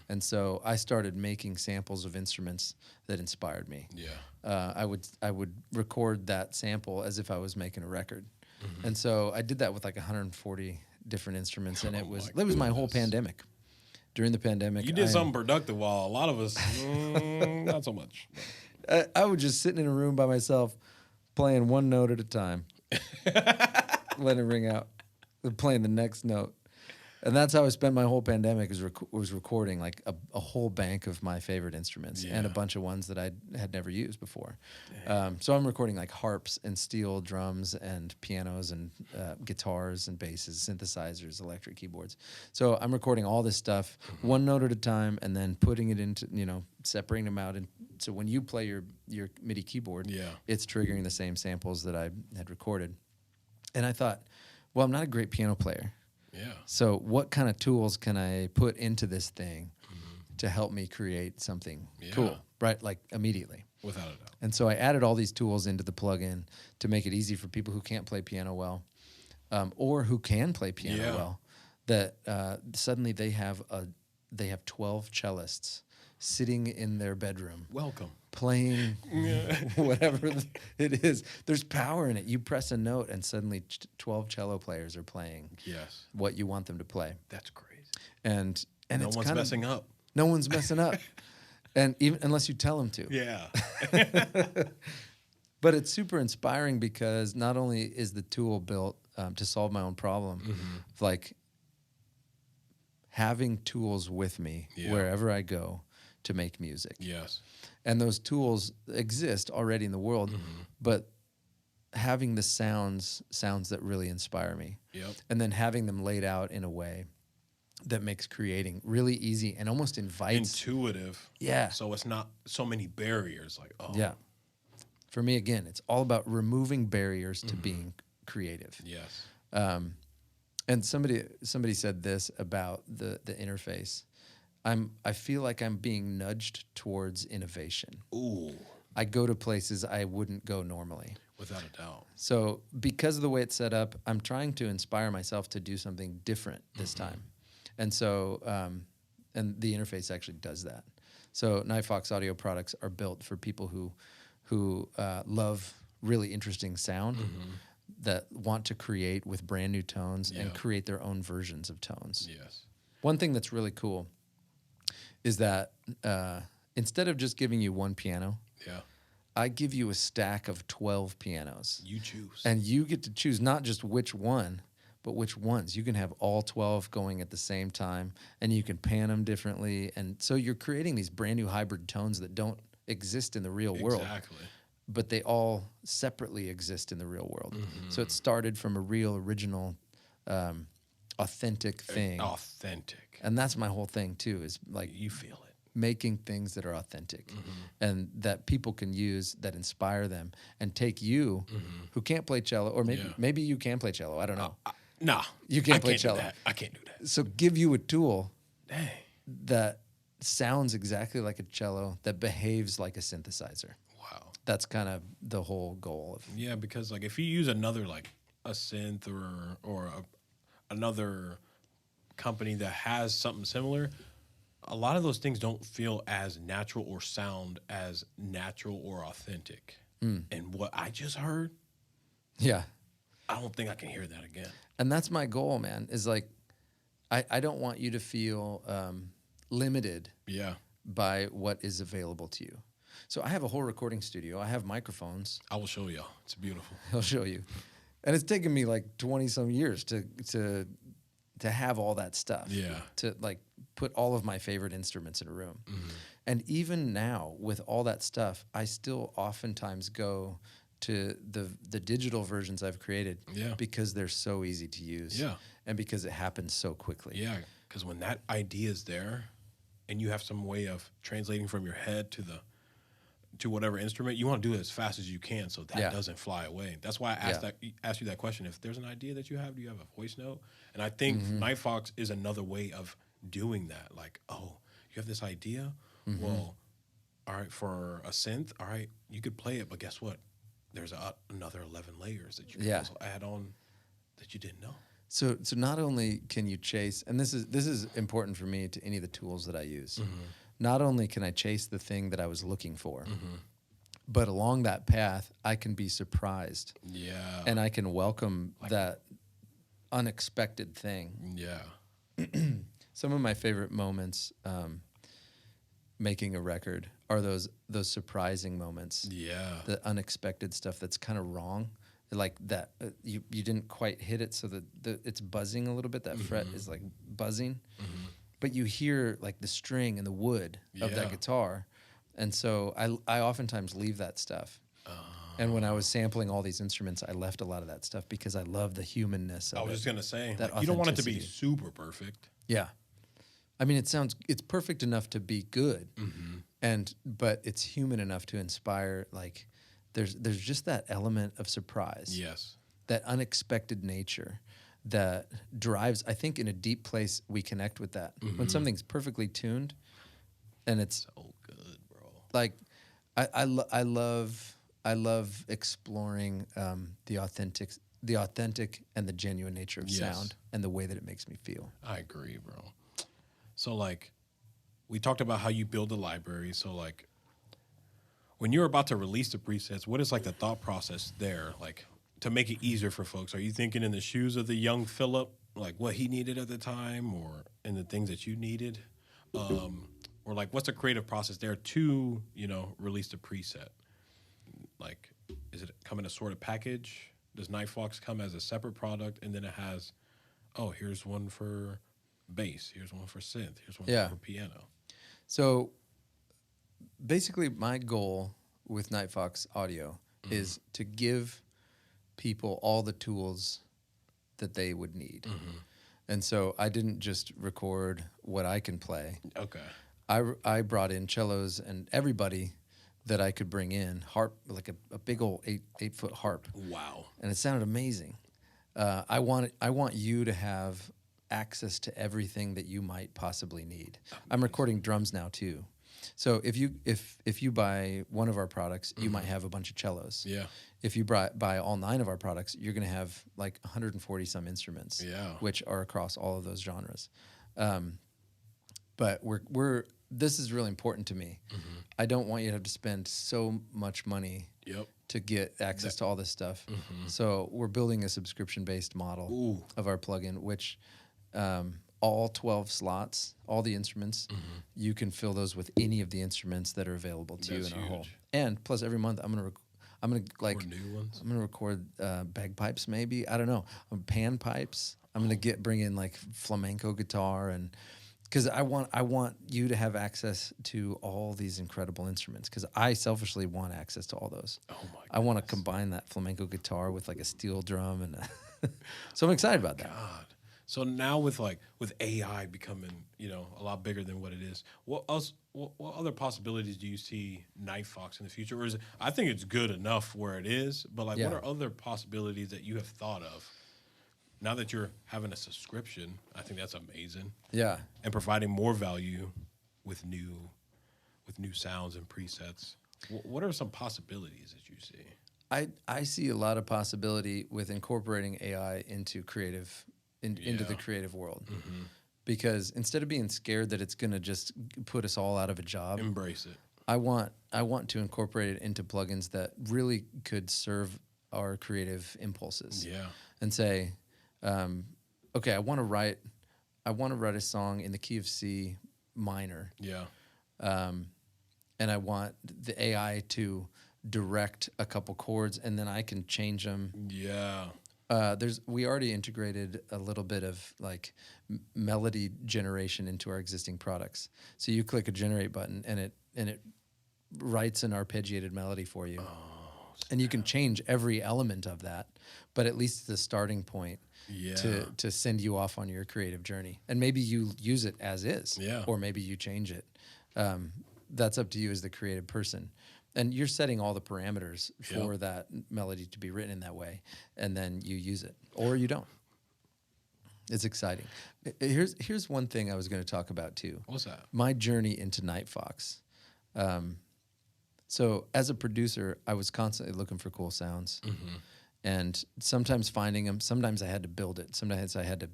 And so I started making samples of instruments that inspired me. Yeah. I would record that sample as if I was making a record. And so I did that with like 140 different instruments, and it was my whole pandemic. During the pandemic, you did something productive, while a lot of us not so much. I was just sitting in a room by myself, playing one note at a time, letting it ring out, then playing the next note. And that's how I spent my whole pandemic, was recording like a whole bank of my favorite instruments and a bunch of ones that I had never used before. So I'm recording like harps and steel drums and pianos and guitars and basses, synthesizers, electric keyboards. So I'm recording all this stuff one note at a time, and then putting it into, separating them out. And so when you play your MIDI keyboard, it's triggering the same samples that I had recorded. And I thought, well, I'm not a great piano player. Yeah. So what kind of tools can I put into this thing to help me create something cool, right? Like immediately. Without a doubt. And so I added all these tools into the plugin to make it easy for people who can't play piano well, or who can play piano well. That suddenly they have 12 cellists sitting in their bedroom. Welcome. Playing whatever it is. There's power in it. You press a note and suddenly 12 cello players are playing what you want them to play. That's crazy. And no it's one's messing up. No one's messing up. And even unless you tell them to. Yeah. But it's super inspiring because not only is the tool built to solve my own problem, like having tools with me wherever I go to make music. Yes. And those tools exist already in the world, but having the sounds that really inspire me. Yep. And then having them laid out in a way that makes creating really easy and almost invites. Intuitive. Yeah. So it's not so many barriers. Like, oh. Yeah. For me, again, it's all about removing barriers to being creative. Yes. And somebody said this about the interface. I feel like I'm being nudged towards innovation. Ooh. I go to places I wouldn't go normally. Without a doubt. So because of the way it's set up, I'm trying to inspire myself to do something different this time. And so, and the interface actually does that. So Nightfox audio products are built for people who love really interesting sound, that want to create with brand new tones and create their own versions of tones. Yes. One thing that's really cool is that instead of just giving you one piano, I give you a stack of 12 pianos. You choose. And you get to choose not just which one, but which ones. You can have all 12 going at the same time, and you can pan them differently. And so you're creating these brand new hybrid tones that don't exist in the real world. Exactly. But they all separately exist in the real world. So it started from a real, original, authentic thing. Authentic. And that's my whole thing, too, is like you feel it. Making things that are authentic and that people can use, that inspire them, and take you who can't play cello, or maybe you can play cello. I don't know. Nah. You can't play cello. I can't do that. So give you a tool that sounds exactly like a cello, that behaves like a synthesizer. Wow. That's kind of the whole goal of. Yeah, because like if you use another, like a synth or another company that has something similar, a lot of those things don't feel as natural or sound as natural or authentic. And what I just heard, I don't think I can hear that again. And that's my goal, man, is like, I don't want you to feel limited by what is available to you. So I have a whole recording studio. I have microphones. I will show y'all. It's beautiful. I'll show you. And it's taken me like 20 some years to to have all that stuff. Yeah. To like put all of my favorite instruments in a room. And even now with all that stuff, I still oftentimes go to the digital versions I've created because they're so easy to use. Yeah. And because it happens so quickly. Yeah, because when that idea is there and you have some way of translating from your head to whatever instrument, you want to do it as fast as you can so that doesn't fly away. That's why I asked you that question. If there's an idea that you have, do you have a voice note? And I think Nightfox is another way of doing that. Like, oh, you have this idea? Well, all right, for a synth, all right, you could play it, but guess what? There's another 11 layers that you can also add on that you didn't know. So not only can you chase, and this is important for me to any of the tools that I use. Not only can I chase the thing that I was looking for, but along that path, I can be surprised. Yeah. And I can welcome that unexpected thing. Yeah. Some of my favorite moments making a record are those surprising moments. Yeah. The unexpected stuff that's kind of wrong. Like that, you didn't quite hit it, so that it's buzzing a little bit. That fret is like buzzing, but you hear like the string and the wood of that guitar, and so I oftentimes leave that stuff. And when I was sampling all these instruments, I left a lot of that stuff because I love the humanness of it. I was just gonna say, that like, you don't want it to be authenticity. super perfect. Yeah, I mean it's perfect enough to be good, but it's human enough to inspire. Like there's just that element of surprise. Yes. That unexpected nature that drives, I think in a deep place we connect with that. When something's perfectly tuned and it's So good, bro. like I love exploring the authentic and the genuine nature of sound and the way that it makes me feel. I agree, bro. So like we talked about how you build a library. So like when you're about to release the presets, what is like the thought process there? Like to make it easier for folks, are you thinking in the shoes of the young Philip, like what he needed at the time, or in the things that you needed? Or like what's the creative process there to, release the preset? Like, is it come in a sort of package? Does Nightfox come as a separate product and then it has, oh, here's one for bass, here's one for synth, here's one for piano? So basically my goal with Nightfox Audio is to give people all the tools that they would need. And so I didn't just record what I can play. Okay. I brought in cellos and everybody that I could bring in, harp, like a big old 8-foot harp. Wow. And it sounded amazing. I want you to have access to everything that you might possibly need. I'm recording drums now too. So if you buy one of our products, you might have a bunch of cellos. Yeah. If you buy all 9 of our products, you're going to have like 140 some instruments, which are across all of those genres. But this is really important to me. I don't want you to have to spend so much money to get access to all this stuff. So we're building a subscription-based model of our plugin, which all 12 slots, all the instruments, you can fill those with any of the instruments that are available to you in our whole. And plus, every month I'm gonna record bagpipes, maybe, I don't know, pan pipes. I'm gonna bring in like flamenco guitar, and because I want you to have access to all these incredible instruments, because I selfishly want access to all those. Oh my goodness. I want to combine that flamenco guitar with like a steel drum, and so I'm excited about that. God. So now with AI becoming, a lot bigger than what it is, what other possibilities do you see Nightfox in the future? Or is it, I think it's good enough where it is, but what are other possibilities that you have thought of? Now that you're having a subscription, I think that's amazing. Yeah. And providing more value with new sounds and presets. What are some possibilities that you see? I see a lot of possibility with incorporating AI into into the creative world. Because instead of being scared that it's going to just put us all out of a job, embrace it. I want to incorporate it into plugins that really could serve our creative impulses. Yeah. And say, okay, I want to write a song in the key of C minor. Yeah. And I want the AI to direct a couple chords, and then I can change them. Yeah. We already integrated a little bit of like melody generation into our existing products. So you click a generate button and it writes an arpeggiated melody for you. And you can change every element of that, but at least the starting point to send you off on your creative journey. And maybe you use it as is, or maybe you change it. That's up to you as the creative person. And you're setting all the parameters for that melody to be written in that way, and then you use it, or you don't. It's exciting. Here's one thing I was going to talk about too. What's that? My journey into Nightfox. So as a producer, I was constantly looking for cool sounds, and sometimes finding them. Sometimes I had to build it. Sometimes I had to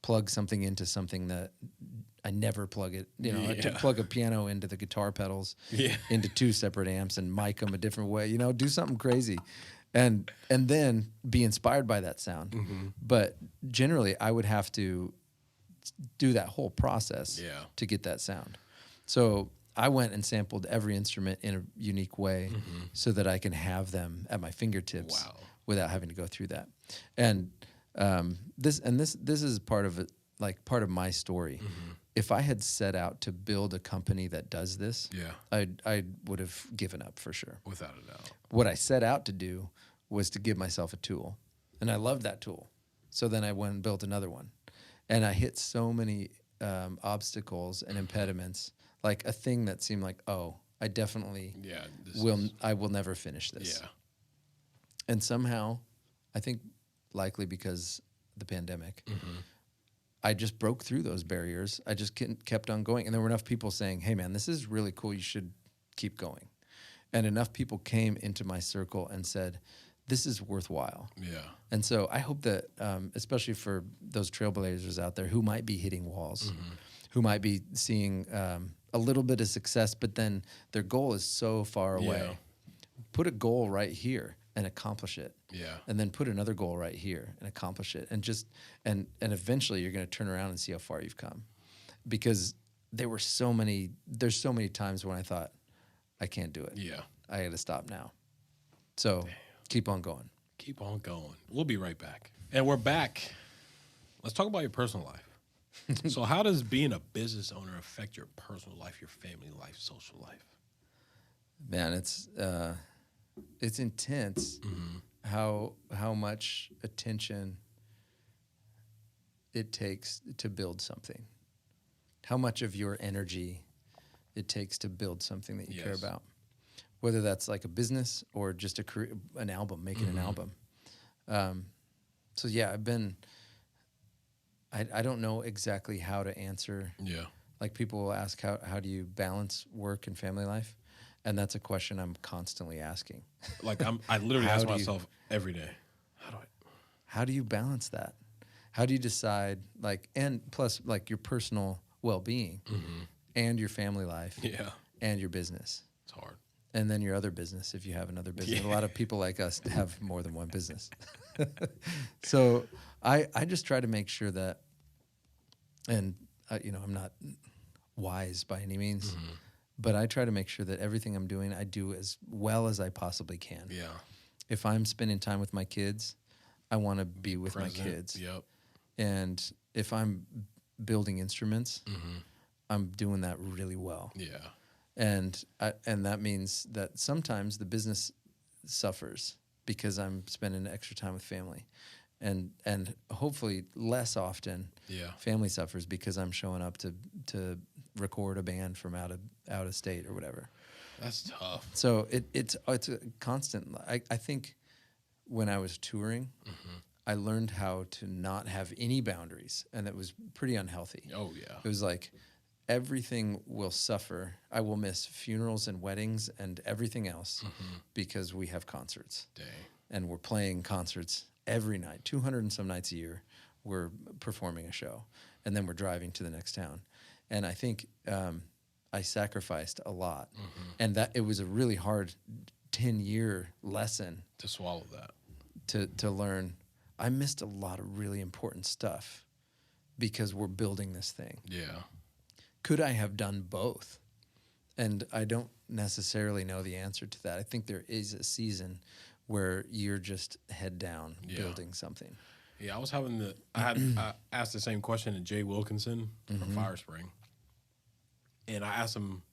plug something into something that I never plug it. You know, to plug a piano into the guitar pedals, into two separate amps, and mic them a different way. You know, do something crazy, and then be inspired by that sound. But generally, I would have to do that whole process to get that sound. So I went and sampled every instrument in a unique way so that I can have them at my fingertips without having to go through that. And this is part of it, like part of my story. If I had set out to build a company that does this, I would have given up for sure. Without a doubt. What I set out to do was to give myself a tool, and I loved that tool. So then I went and built another one, and I hit so many obstacles and impediments, like a thing that seemed like, oh, I definitely I will never finish this. Yeah. And somehow, I think likely because the pandemic, I just broke through those barriers. I just kept on going. And there were enough people saying, hey, man, this is really cool. You should keep going. And enough people came into my circle and said, this is worthwhile. Yeah. And so I hope that, especially for those trailblazers out there who might be hitting walls, who might be seeing a little bit of success, but then their goal is so far away. Put a goal right here and accomplish it. Yeah. And then put another goal right here and accomplish it. And just and eventually you're going to turn around and see how far you've come. Because there's so many times when I thought, I can't do it. Yeah. I got to stop now. So keep on going. Keep on going. We'll be right back. And we're back. Let's talk about your personal life. So how does being a business owner affect your personal life, your family life, social life? Man, it's intense how much attention it takes to build something. How much of your energy it takes to build something that you care about. Whether that's like a business or just an album, making an album. So yeah, I don't know exactly how to answer. Yeah. Like people will ask, how do you balance work and family life? And that's a question I'm constantly asking. Like I literally ask myself every day, how do you balance that? How do you decide, like, and plus like your personal well-being and your family life and your business? It's hard. And then your other business, if you have another business. A lot of people like us have more than one business. So I just try to make sure that, and I'm not wise by any means, but I try to make sure that everything I'm doing, I do as well as I possibly can. Yeah. If I'm spending time with my kids, I want to be with my kids. Yep. And if I'm building instruments, I'm doing that really well. Yeah. And that means that sometimes the business suffers because I'm spending extra time with family, and hopefully less often, family suffers because I'm showing up to record a band from out of state or whatever. That's tough. So it's a constant. I think when I was touring, I learned how to not have any boundaries, and it was pretty unhealthy. Oh yeah, it was like, everything will suffer. I will miss funerals and weddings and everything else because we have concerts. Dang. And we're playing concerts every night, 200 and some nights a year. We're performing a show, and then we're driving to the next town. And I think I sacrificed a lot, and that it was a really hard 10-year lesson to swallow that, to learn. I missed a lot of really important stuff because we're building this thing. Yeah. Could I have done both? And I don't necessarily know the answer to that. I think there is a season where you're just head down building something. Yeah, I asked the same question to Jay Wilkinson from Firespring. And I asked him,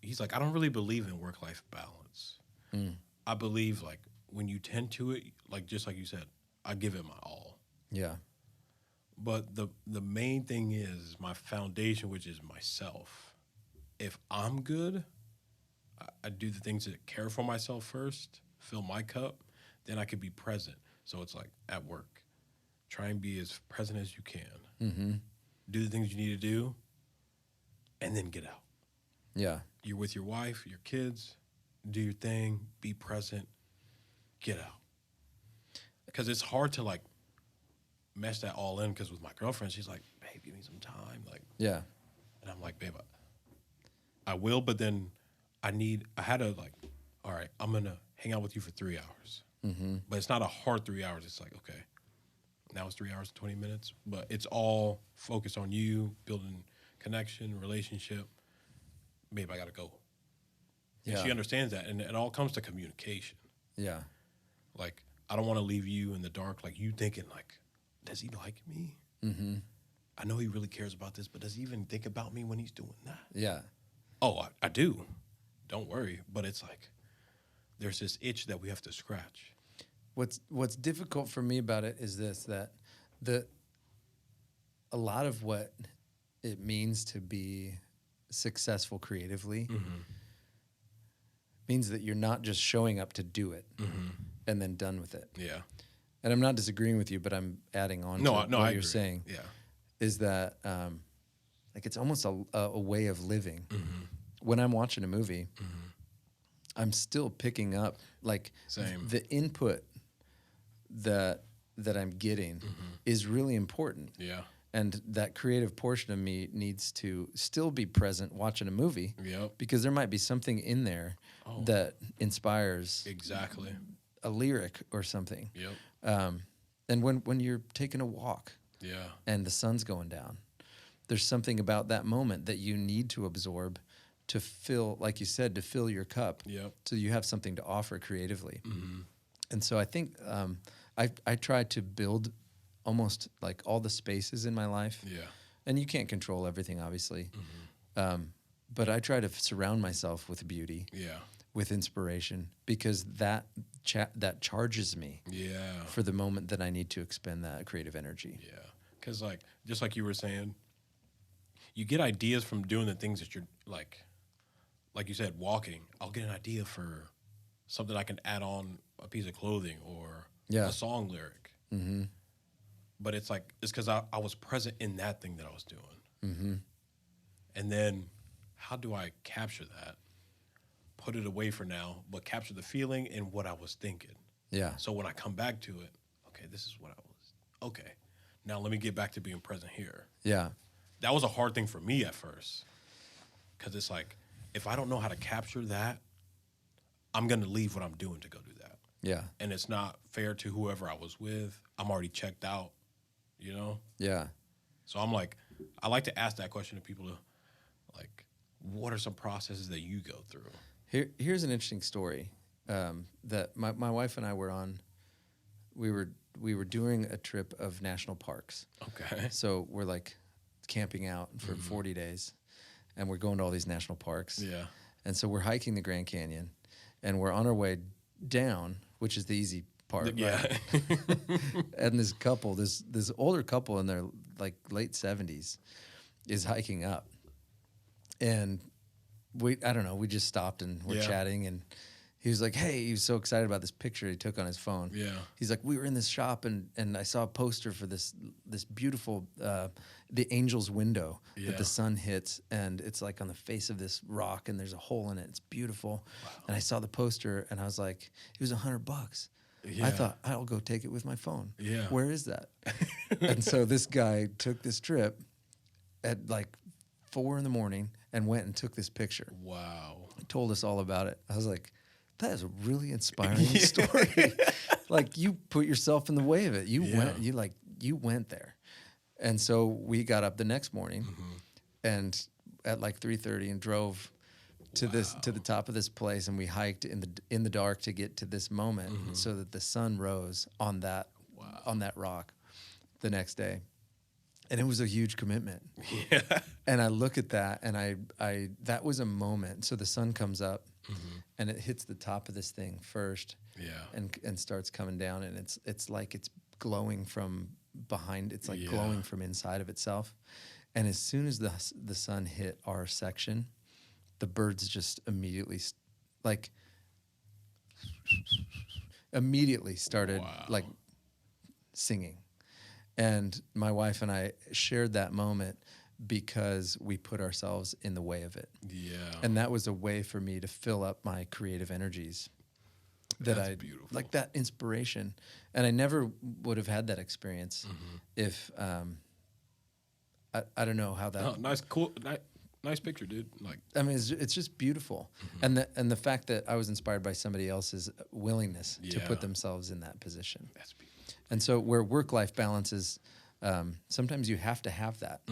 he's like, I don't really believe in work-life balance. I believe, like, when you tend to it, like, just like you said, I give it my all. Yeah. But the main thing is my foundation, which is myself. If I'm good, I do the things that care for myself first, fill my cup, then I could be present. So it's like at work, try and be as present as you can. Do the things you need to do, and then get out. Yeah. You're with your wife, your kids, do your thing, be present, get out. Because it's hard to, like, mesh that all in, because with my girlfriend, she's like, babe, give me some time. Like, yeah. And I'm like, babe, I will, but then I had to, like, all right, I'm going to hang out with you for 3 hours. But it's not a hard 3 hours. It's like, okay, now it's 3 hours and 20 minutes. But it's all focused on you, building connection, relationship. Babe, I got to go. And she understands that. And it all comes to communication. Yeah. Like, I don't want to leave you in the dark, like, you thinking, like, does he like me? I know he really cares about this, but does he even think about me when he's doing that? Yeah. Oh, I do. Don't worry. But it's like, there's this itch that we have to scratch. What's difficult for me about it is this, that a lot of what it means to be successful creatively means that you're not just showing up to do it and then done with it. Yeah. And I'm not disagreeing with you, but I'm adding on to what I you're agree. saying. Yeah. Is that like it's almost a way of living. When I'm watching a movie, I'm still picking up like the input that I'm getting is really important. Yeah. And that creative portion of me needs to still be present watching a movie. Yep. Because there might be something in there that inspires exactly a lyric or something. Yep. And when you're taking a walk and the sun's going down, there's something about that moment that you need to absorb to fill, like you said, to fill your cup. Yep. So you have something to offer creatively. And so I think I try to build almost like all the spaces in my life. Yeah. And you can't control everything, obviously. But I try to surround myself with beauty. Yeah. With inspiration, because that charges me. Yeah. For the moment that I need to expend that creative energy. Yeah. Because just like you were saying, you get ideas from doing the things that you're like you said, walking. I'll get an idea for something I can add on a piece of clothing or a song lyric. But it's because I was present in that thing that I was doing. And then how do I capture that? Put it away for now, but capture the feeling and what I was thinking. Yeah. So when I come back to it, okay, this is what I was. Okay. Now let me get back to being present here. Yeah. That was a hard thing for me at first. Because it's like, if I don't know how to capture that, I'm going to leave what I'm doing to go do that. Yeah. And it's not fair to whoever I was with. I'm already checked out, you know? Yeah. So I'm like, I like to ask that question to people like, what are some processes that you go through? Here's an interesting story that my wife and I were on. We were doing a trip of national parks. Okay. So we're like camping out for 40 days, and we're going to all these national parks. Yeah. And so we're hiking the Grand Canyon, and we're on our way down, which is the easy part. Yeah. Right? And this couple, this older couple in their like late 70s, is hiking up, and I don't know, we just stopped and we're chatting, and he was like, hey, he was so excited about this picture he took on his phone. Yeah. He's like, we were in this shop and I saw a poster for this beautiful, the angel's window that the sun hits, and it's like on the face of this rock and there's a hole in it. It's beautiful. Wow. And I saw the poster and I was like, it was $100. Yeah. I thought, I'll go take it with my phone. Yeah. Where is that? And so this guy took this trip at like 4 a.m. and went and took this picture. Wow. He told us all about it. I was like, that is a really inspiring story. Like, you put yourself in the way of it. You went there. And so we got up the next morning and at like 3:30 and drove to the top of this place, and we hiked in the dark to get to this moment so that the sun rose on that rock the next day. And it was a huge commitment. Yeah. And I look at that, and I that was a moment. So the sun comes up, and it hits the top of this thing first, and starts coming down, and it's like it's glowing from behind. It's like glowing from inside of itself. And as soon as the sun hit our section, the birds just immediately started like singing. And my wife and I shared that moment because we put ourselves in the way of it. Yeah. And that was a way for me to fill up my creative energies. That's beautiful. Like that inspiration. And I never would have had that experience if I don't know how that. Oh, nice, cool, nice picture, dude. Like, I mean, it's just beautiful, and the fact that I was inspired by somebody else's willingness to put themselves in that position. That's beautiful. And so, where work-life balance is, sometimes you have to have that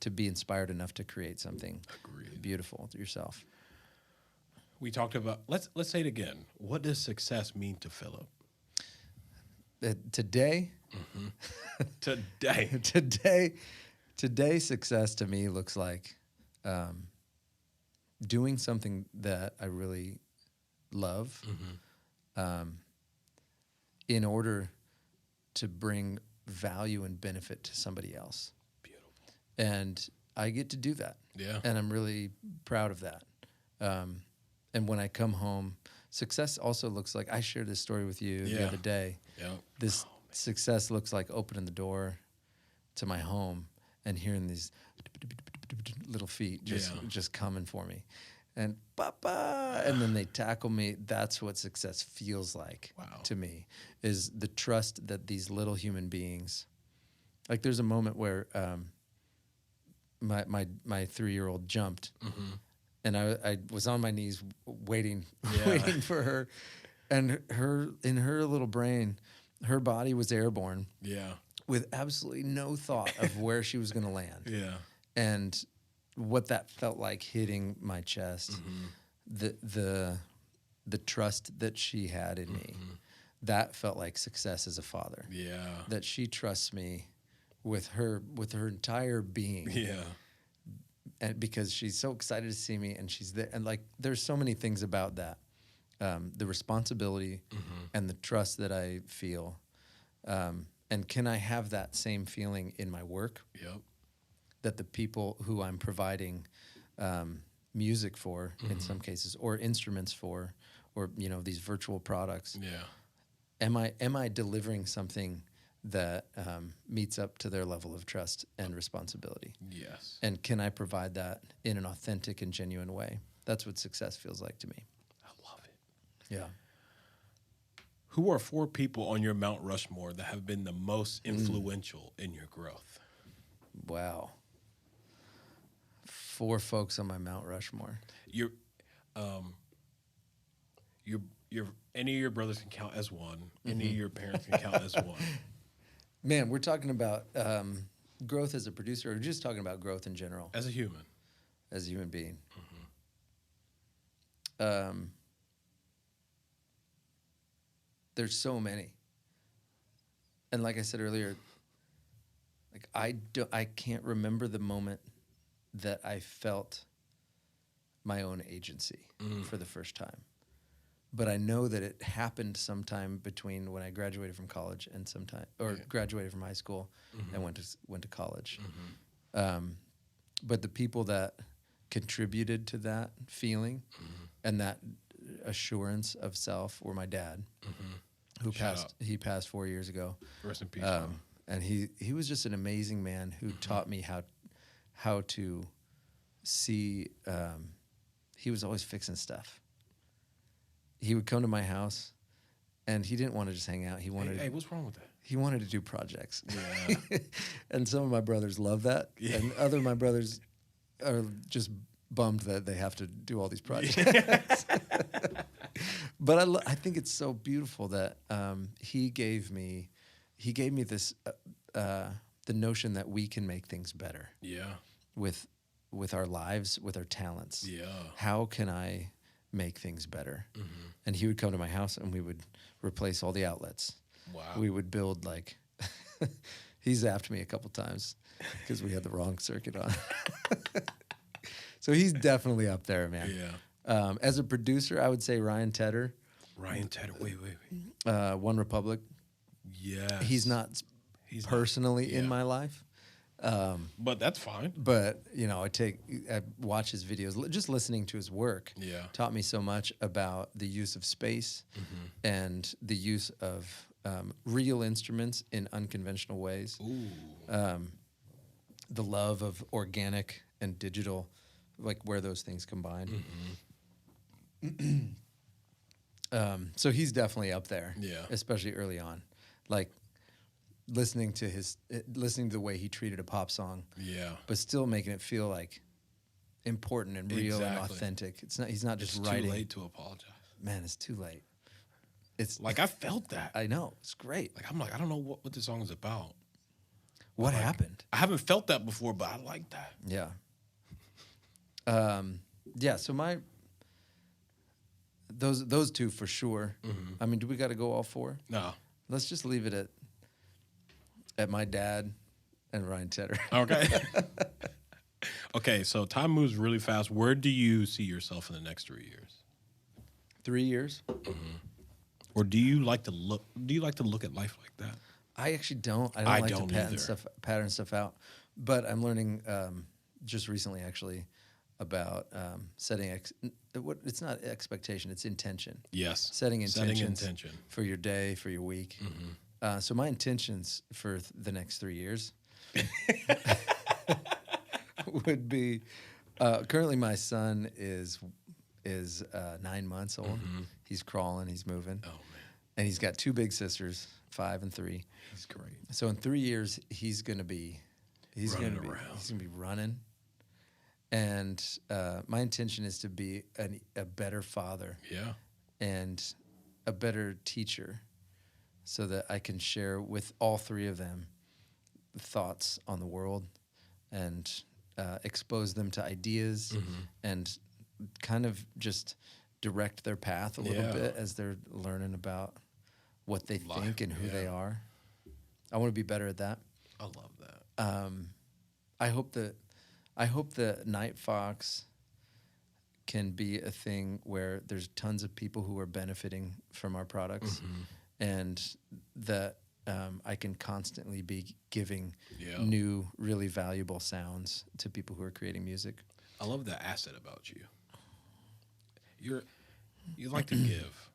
to be inspired enough to create something beautiful yourself. We talked about. Let's say it again. What does success mean to Philip? Today. Today, success to me looks like doing something that I really love in order to bring value and benefit to somebody else. Beautiful. And I get to do that. Yeah. And I'm really proud of that. And when I come home, success also looks like, I shared this story with you the other day. Yeah. This success looks like opening the door to my home and hearing these little feet just coming for me, and Papa, and then they tackle me. That's what success feels like to me, is the trust that these little human beings. Like, there's a moment where my 3-year-old jumped, and I was on my knees waiting for her, and in her little brain, her body was airborne. Yeah. With absolutely no thought of where she was going to land. Yeah. And what that felt like hitting my chest, the trust that she had in me, that felt like success as a father. Yeah. That she trusts me with her entire being. Yeah. And because she's so excited to see me, and she's there, and like, there's so many things about that, the responsibility and the trust that I feel. And can I have that same feeling in my work? Yep. That the people who I'm providing music for, in some cases, or instruments for, or these virtual products. Yeah. Am I delivering something that meets up to their level of trust and responsibility? Yes. And can I provide that in an authentic and genuine way? That's what success feels like to me. I love it. Yeah. Who are 4 people on your Mount Rushmore that have been the most influential in your growth? Wow. 4 folks on my Mount Rushmore. Any of your brothers can count as one. Any of your parents can count as one. Man, we're talking about growth as a producer, or just talking about growth in general? As a human. As a human being. There's so many. And like I said earlier, like I can't remember the moment that I felt my own agency for the first time. But I know that it happened sometime between when I graduated from college and graduated from high school and went to college. But the people that contributed to that feeling and that assurance of self were my dad. Who passed? He passed 4 years ago. Rest in peace. And he was just an amazing man who taught me how to see. He was always fixing stuff. He would come to my house, and he didn't want to just hang out. He wanted. Hey, what's wrong with that? He wanted to do projects. Yeah. And some of my brothers love that, and other of my brothers are just bummed that they have to do all these projects. But I think it's so beautiful that he gave me this the notion that we can make things better. Yeah. With with our lives, with our talents. Yeah. How can I make things better? And he would come to my house and we would replace all the outlets. Wow. We would build like, he zapped me a couple times because we had the wrong circuit on. So he's definitely up there, man. Yeah. As a producer, I would say Ryan Tedder. Wait. One Republic. Yes. He's not personally in my life. But that's fine. But, you know, I watch his videos. Just listening to his work taught me so much about the use of space and the use of real instruments in unconventional ways. Ooh. The love of organic and digital, like where those things combine. So he's definitely up there, especially early on. Like listening to the way he treated a pop song, but still making it feel like important and real and authentic. He's not just writing. It's too late to apologize. Man, it's too late. It's like I felt that. I know, it's great. Like I'm like, I don't know what this song is about. What happened? I haven't felt that before, but I like that. Yeah. Yeah. So those two for sure. I mean, do we got to go all four? No. Let's just leave it at my dad and Ryan Tedder. Okay. Okay. So time moves really fast. Where do you see yourself in the next 3 years? 3 years. Or do you like to look at life like that? I actually don't. I don't like to pattern stuff out. But I'm learning just recently, actually, about setting. It's not expectation; it's intention. Yes. Setting intention for your day, for your week. So my intentions for the next 3 years would be. Currently, my son is 9 months old. He's crawling. He's moving. Oh man! And he's got two big sisters, 5 and 3. He's great. So in 3 years, he's gonna be running. And my intention is to be a better father. Yeah. And a better teacher, so that I can share with all three of them thoughts on the world and expose them to ideas and kind of just direct their path a little bit as they're learning about what they think and who they are. I want to be better at that. I love that. I hope that Nightfox can be a thing where there's tons of people who are benefiting from our products, and that I can constantly be giving new, really valuable sounds to people who are creating music. I love that asset about you. You like to give.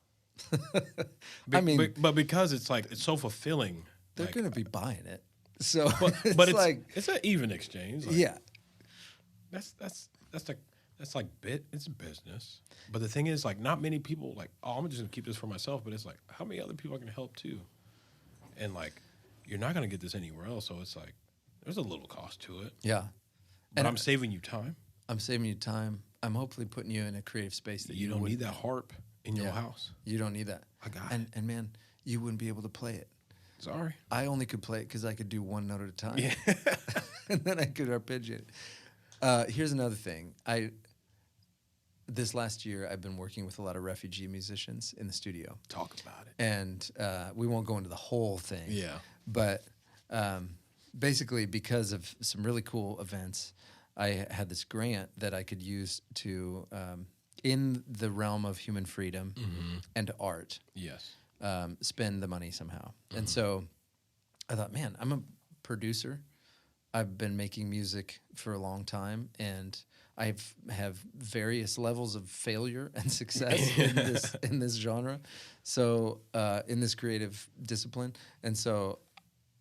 But because it's so fulfilling. They're going to be buying it. So, but it's an even exchange. Like, yeah, that's like it's business. But the thing is, like, not many people I'm just gonna keep this for myself. But it's like, how many other people I can help too? And like, you're not gonna get this anywhere else. So it's like, there's a little cost to it. Yeah, but I'm saving you time. I'm saving you time. I'm hopefully putting you in a creative space that you don't need that harp in your house. You don't need that. I got it. And man, you wouldn't be able to play it. Sorry. I only could play it because I could do one note at a time. Yeah. And then I could arpeggiate it. Here's another thing. This last year, I've been working with a lot of refugee musicians in the studio. Talk about it. And we won't go into the whole thing. Yeah. But basically, because of some really cool events, I had this grant that I could use to, in the realm of human freedom and art. Yes. Spend the money somehow. And so I thought, man, I'm a producer. I've been making music for a long time, and I have various levels of failure and success in this genre. So in this creative discipline. And so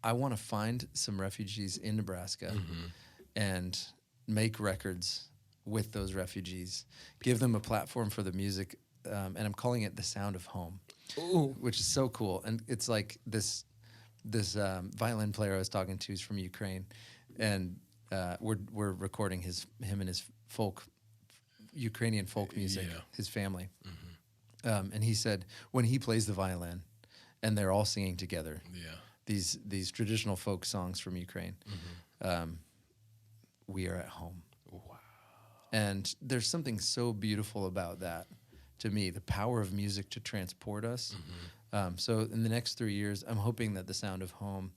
I want to find some refugees in Nebraska and make records with those refugees, give them a platform for the music, and I'm calling it The Sound of Home. Ooh. Which is so cool. And it's like this violin player I was talking to is from Ukraine, and we're recording him and his Ukrainian folk music, his family. And he said when he plays the violin and they're all singing together, these traditional folk songs from Ukraine, we are at home. Wow. And there's something so beautiful about that to me, the power of music to transport us. So in the next 3 years, I'm hoping that the sound of home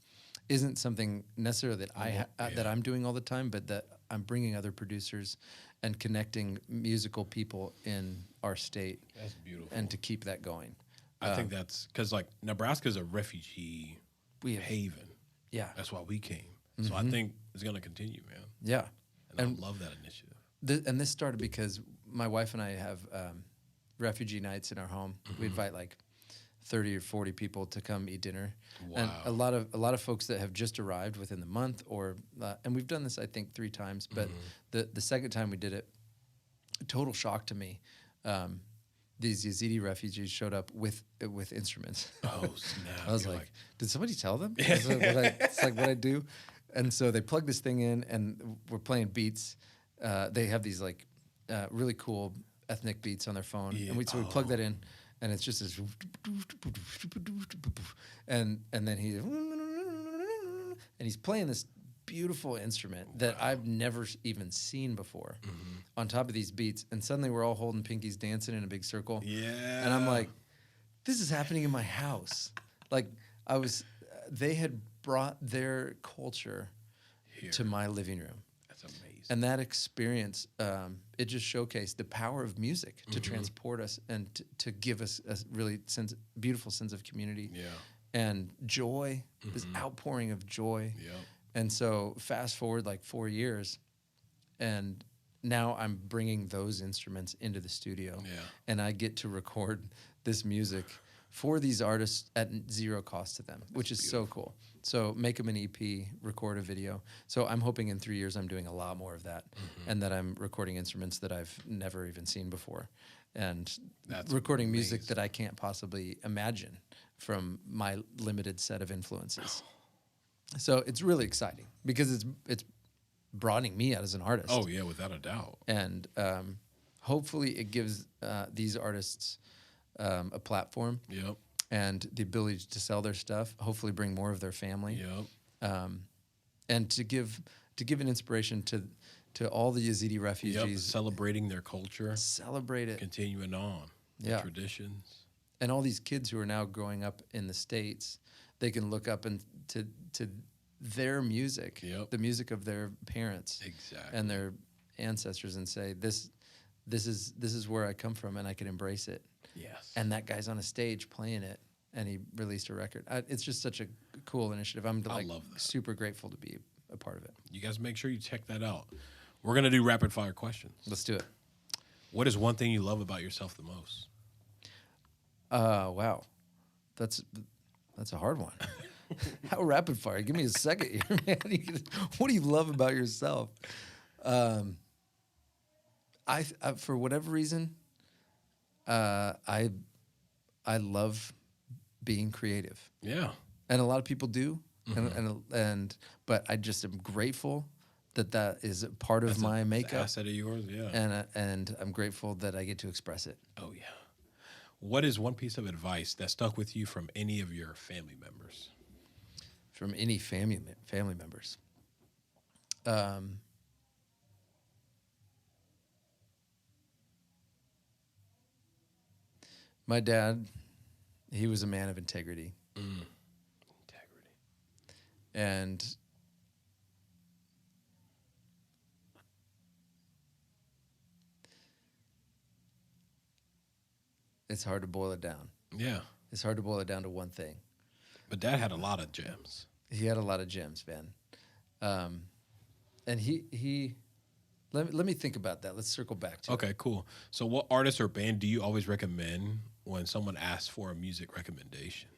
isn't something necessarily that that I'm doing all the time, but that I'm bringing other producers and connecting musical people in our state. That's beautiful. And to keep that going. I think that's because like Nebraska's a refugee haven. Yeah. That's why we came. So I think it's going to continue, man. Yeah. And I love that initiative. And this started because my wife and I have refugee nights in our home. We invite like 30 or 40 people to come eat dinner. Wow. And a lot of folks that have just arrived within the month and we've done this I think 3 times, but the second time we did it, a total shock to me. These Yazidi refugees showed up with instruments. Oh, snap. I was like, did somebody tell them? It's like what I do. And so they plug this thing in and we're playing beats. They have these like really cool ethnic beats on their phone. Yeah. And we plug that in and it's just this and then he's playing this beautiful instrument that I've never even seen before on top of these beats. And suddenly we're all holding pinkies, dancing in a big circle. Yeah. And I'm like, this is happening in my house. Like they had brought their culture to my living room. That's amazing. And that experience, it just showcased the power of music to transport us and to give us a really beautiful sense of community and joy, this outpouring of joy. Yeah. And so fast forward like 4 years, and now I'm bringing those instruments into the studio, and I get to record this music for these artists at 0 cost to them, which is so cool. So make them an EP, record a video. So I'm hoping in 3 years I'm doing a lot more of that, and that I'm recording instruments that I've never even seen before, and recording music that I can't possibly imagine from my limited set of influences. So it's really exciting because it's broadening me out as an artist. Oh yeah, without a doubt. And hopefully it gives these artists a platform. Yep. And the ability to sell their stuff. Hopefully bring more of their family. Yep. And to give an inspiration to all the Yazidi refugees. Yep. Celebrating their culture. Celebrate it. Continuing on. The traditions. And all these kids who are now growing up in the States, they can look up and to their music, the music of their parents and their ancestors, and say, this is where I come from, and I can embrace it. Yes. And that guy's on a stage playing it, and he released a record. It's just such a cool initiative. I love that. Super grateful to be a part of it. You guys make sure you check that out. We're gonna do rapid fire questions. Let's do it. What is one thing you love about yourself the most? Wow, that's a hard one. How rapid fire? Give me a second here, man. What do you love about yourself? I for whatever reason, I love being creative. Yeah, and a lot of people do, but I just am grateful that is a part of my makeup. Asset of yours, yeah. And I'm grateful that I get to express it. Oh yeah. What is one piece of advice that stuck with you from any of your family members? From any family members. My dad, he was a man of integrity. Integrity. And it's hard to boil it down. Yeah. It's hard to boil it down to one thing. But Dad had a lot of gems. He had a lot of gems, man. And he let me think about that. Let's circle back to it. Okay, cool. So what artist or band do you always recommend when someone asks for a music recommendation?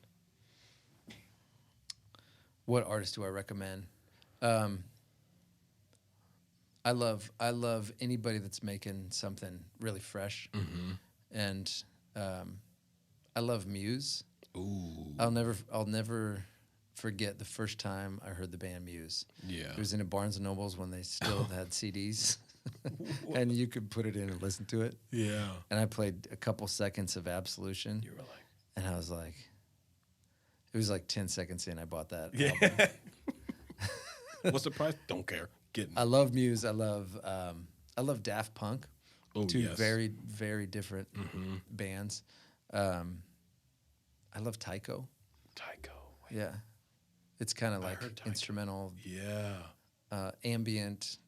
What artist do I recommend? I love anybody that's making something really fresh. And I love Muse. Ooh. I'll never forget the first time I heard the band Muse. Yeah. It was in a Barnes and Nobles when they still had CDs. And you could put it in and listen to it. Yeah. And I played a couple seconds of Absolution. You were like, and I was like, it was like 10 seconds in, I bought that yeah. album. What's the price? Don't care. Getting. I love Muse. I I love Daft Punk. Oh, Two yes. very, very different bands. I love Tycho. Yeah. It's kind of like instrumental, ambient,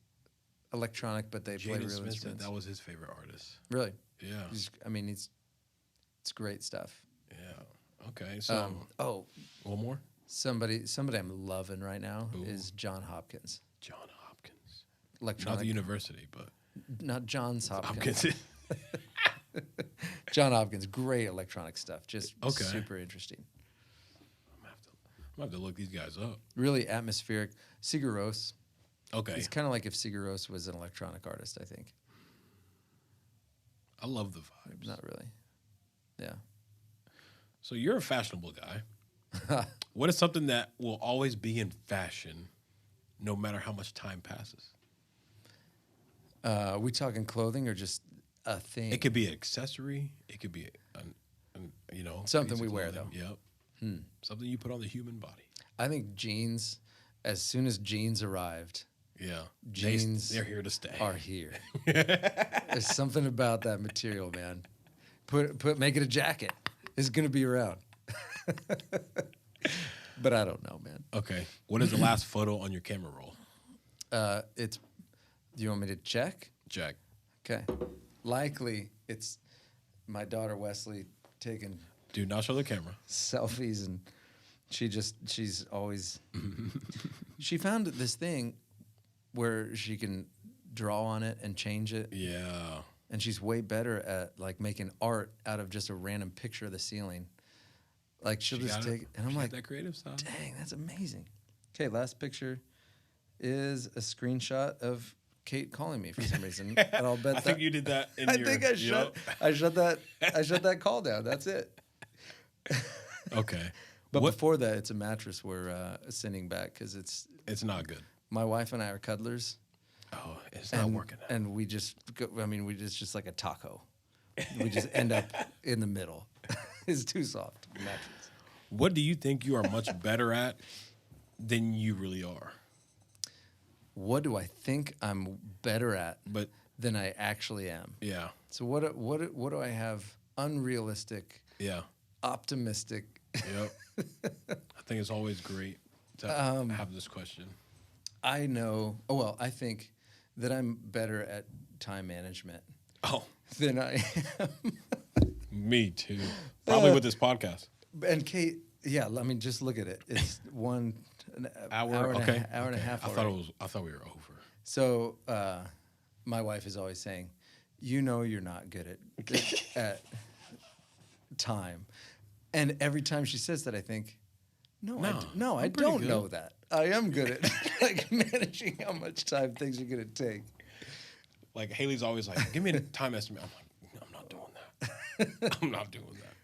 electronic, but they play real Smith instruments. said that was his favorite artist. Really? Yeah. It's great stuff. Yeah. Okay. So, one more? Somebody I'm loving right now is John Hopkins. John Hopkins. Electronic. Not the university, but not Johns Hopkins. Hopkins. John Hopkins, great electronic stuff. Just Okay. super interesting. I'm gonna have to look these guys up. Really atmospheric. Sigur Rós. Okay. It's kind of like if Sigur Rós was an electronic artist, I think. I love the vibes. Not really. Yeah. So you're a fashionable guy. What is something that will always be in fashion, no matter how much time passes? Are we talking clothing or just a thing? It could be an accessory. It could be, something piece we of wear, clothing. though. Yep. Something you put on the human body. I think jeans, as soon as jeans arrived, Yeah. jeans They're here to stay. are here. There's something about that material, man. Make it a jacket. It's going to be around. But I don't know, man. Okay. What is the last photo on your camera roll? Do you want me to check? Jack. Okay. Likely it's my daughter Wesley taking Do not show the camera. selfies, and she's always she found this thing where she can draw on it and change it. Yeah. And she's way better at like making art out of just a random picture of the ceiling. Like she'll just take, and I'm like, that creative side. dang, that's amazing. Okay, last picture is a screenshot of Kate calling me for some reason. And I'll bet I think you did that in I your... think I shut that call down. That's it. Okay. But before that, it's a mattress we're sending back because it's not good. my wife and I are cuddlers. Oh, it's not working out. And we just go, it's just like a taco. We just end up in the middle. It's too soft. Mattress. What do you think you are much better at than you really are? What do I think I'm better at But than I actually am? yeah. So what do I have unrealistic, Yeah. optimistic? Yep. I think it's always great to have this question. I know. Oh, well, I think that I'm better at time management Oh, than I am. me too. Probably with this podcast. And Kate, yeah, just look at it. It's an hour and a half. I already. thought we were over. So my wife is always saying, you're not good at time. And every time she says that, I think, I don't know that. I am good at like managing how much time things are going to take. Like Haley's always like, give me a time estimate. I'm like, no, I'm not doing that. I'm not doing that.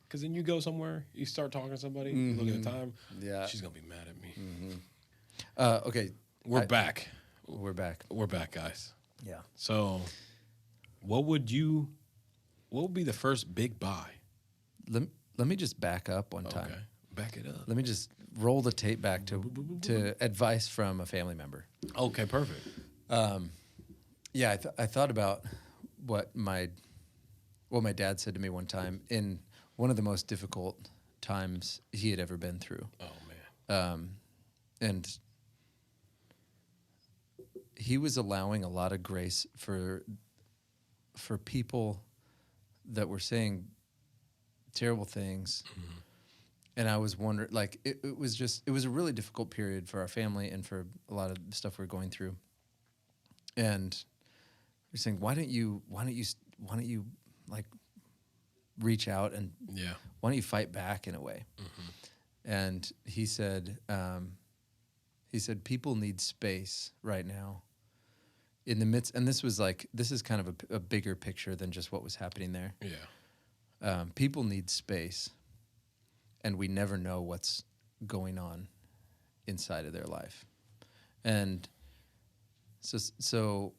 Because then you go somewhere, you start talking to somebody, you look at the time. Yeah. She's going to be mad at me. Okay. We're back. We're back. We're back, guys. Yeah. So what would be the first big buy? Let me just back up one time. Okay. Back it up. Let me just roll the tape back to advice from a family member. Okay, perfect. Yeah, I thought about what my dad said to me one time in one of the most difficult times he had ever been through. Oh man. And he was allowing a lot of grace for people that were saying terrible things. Mm-hmm. And I was wondering, like, it was a really difficult period for our family and for a lot of the stuff we're going through. And we're saying, why don't you like reach out and why don't you fight back in a way? Mm-hmm. And he said people need space right now in the midst. And this is kind of a bigger picture than just what was happening there. Yeah. People need space. And we never know what's going on inside of their life. And so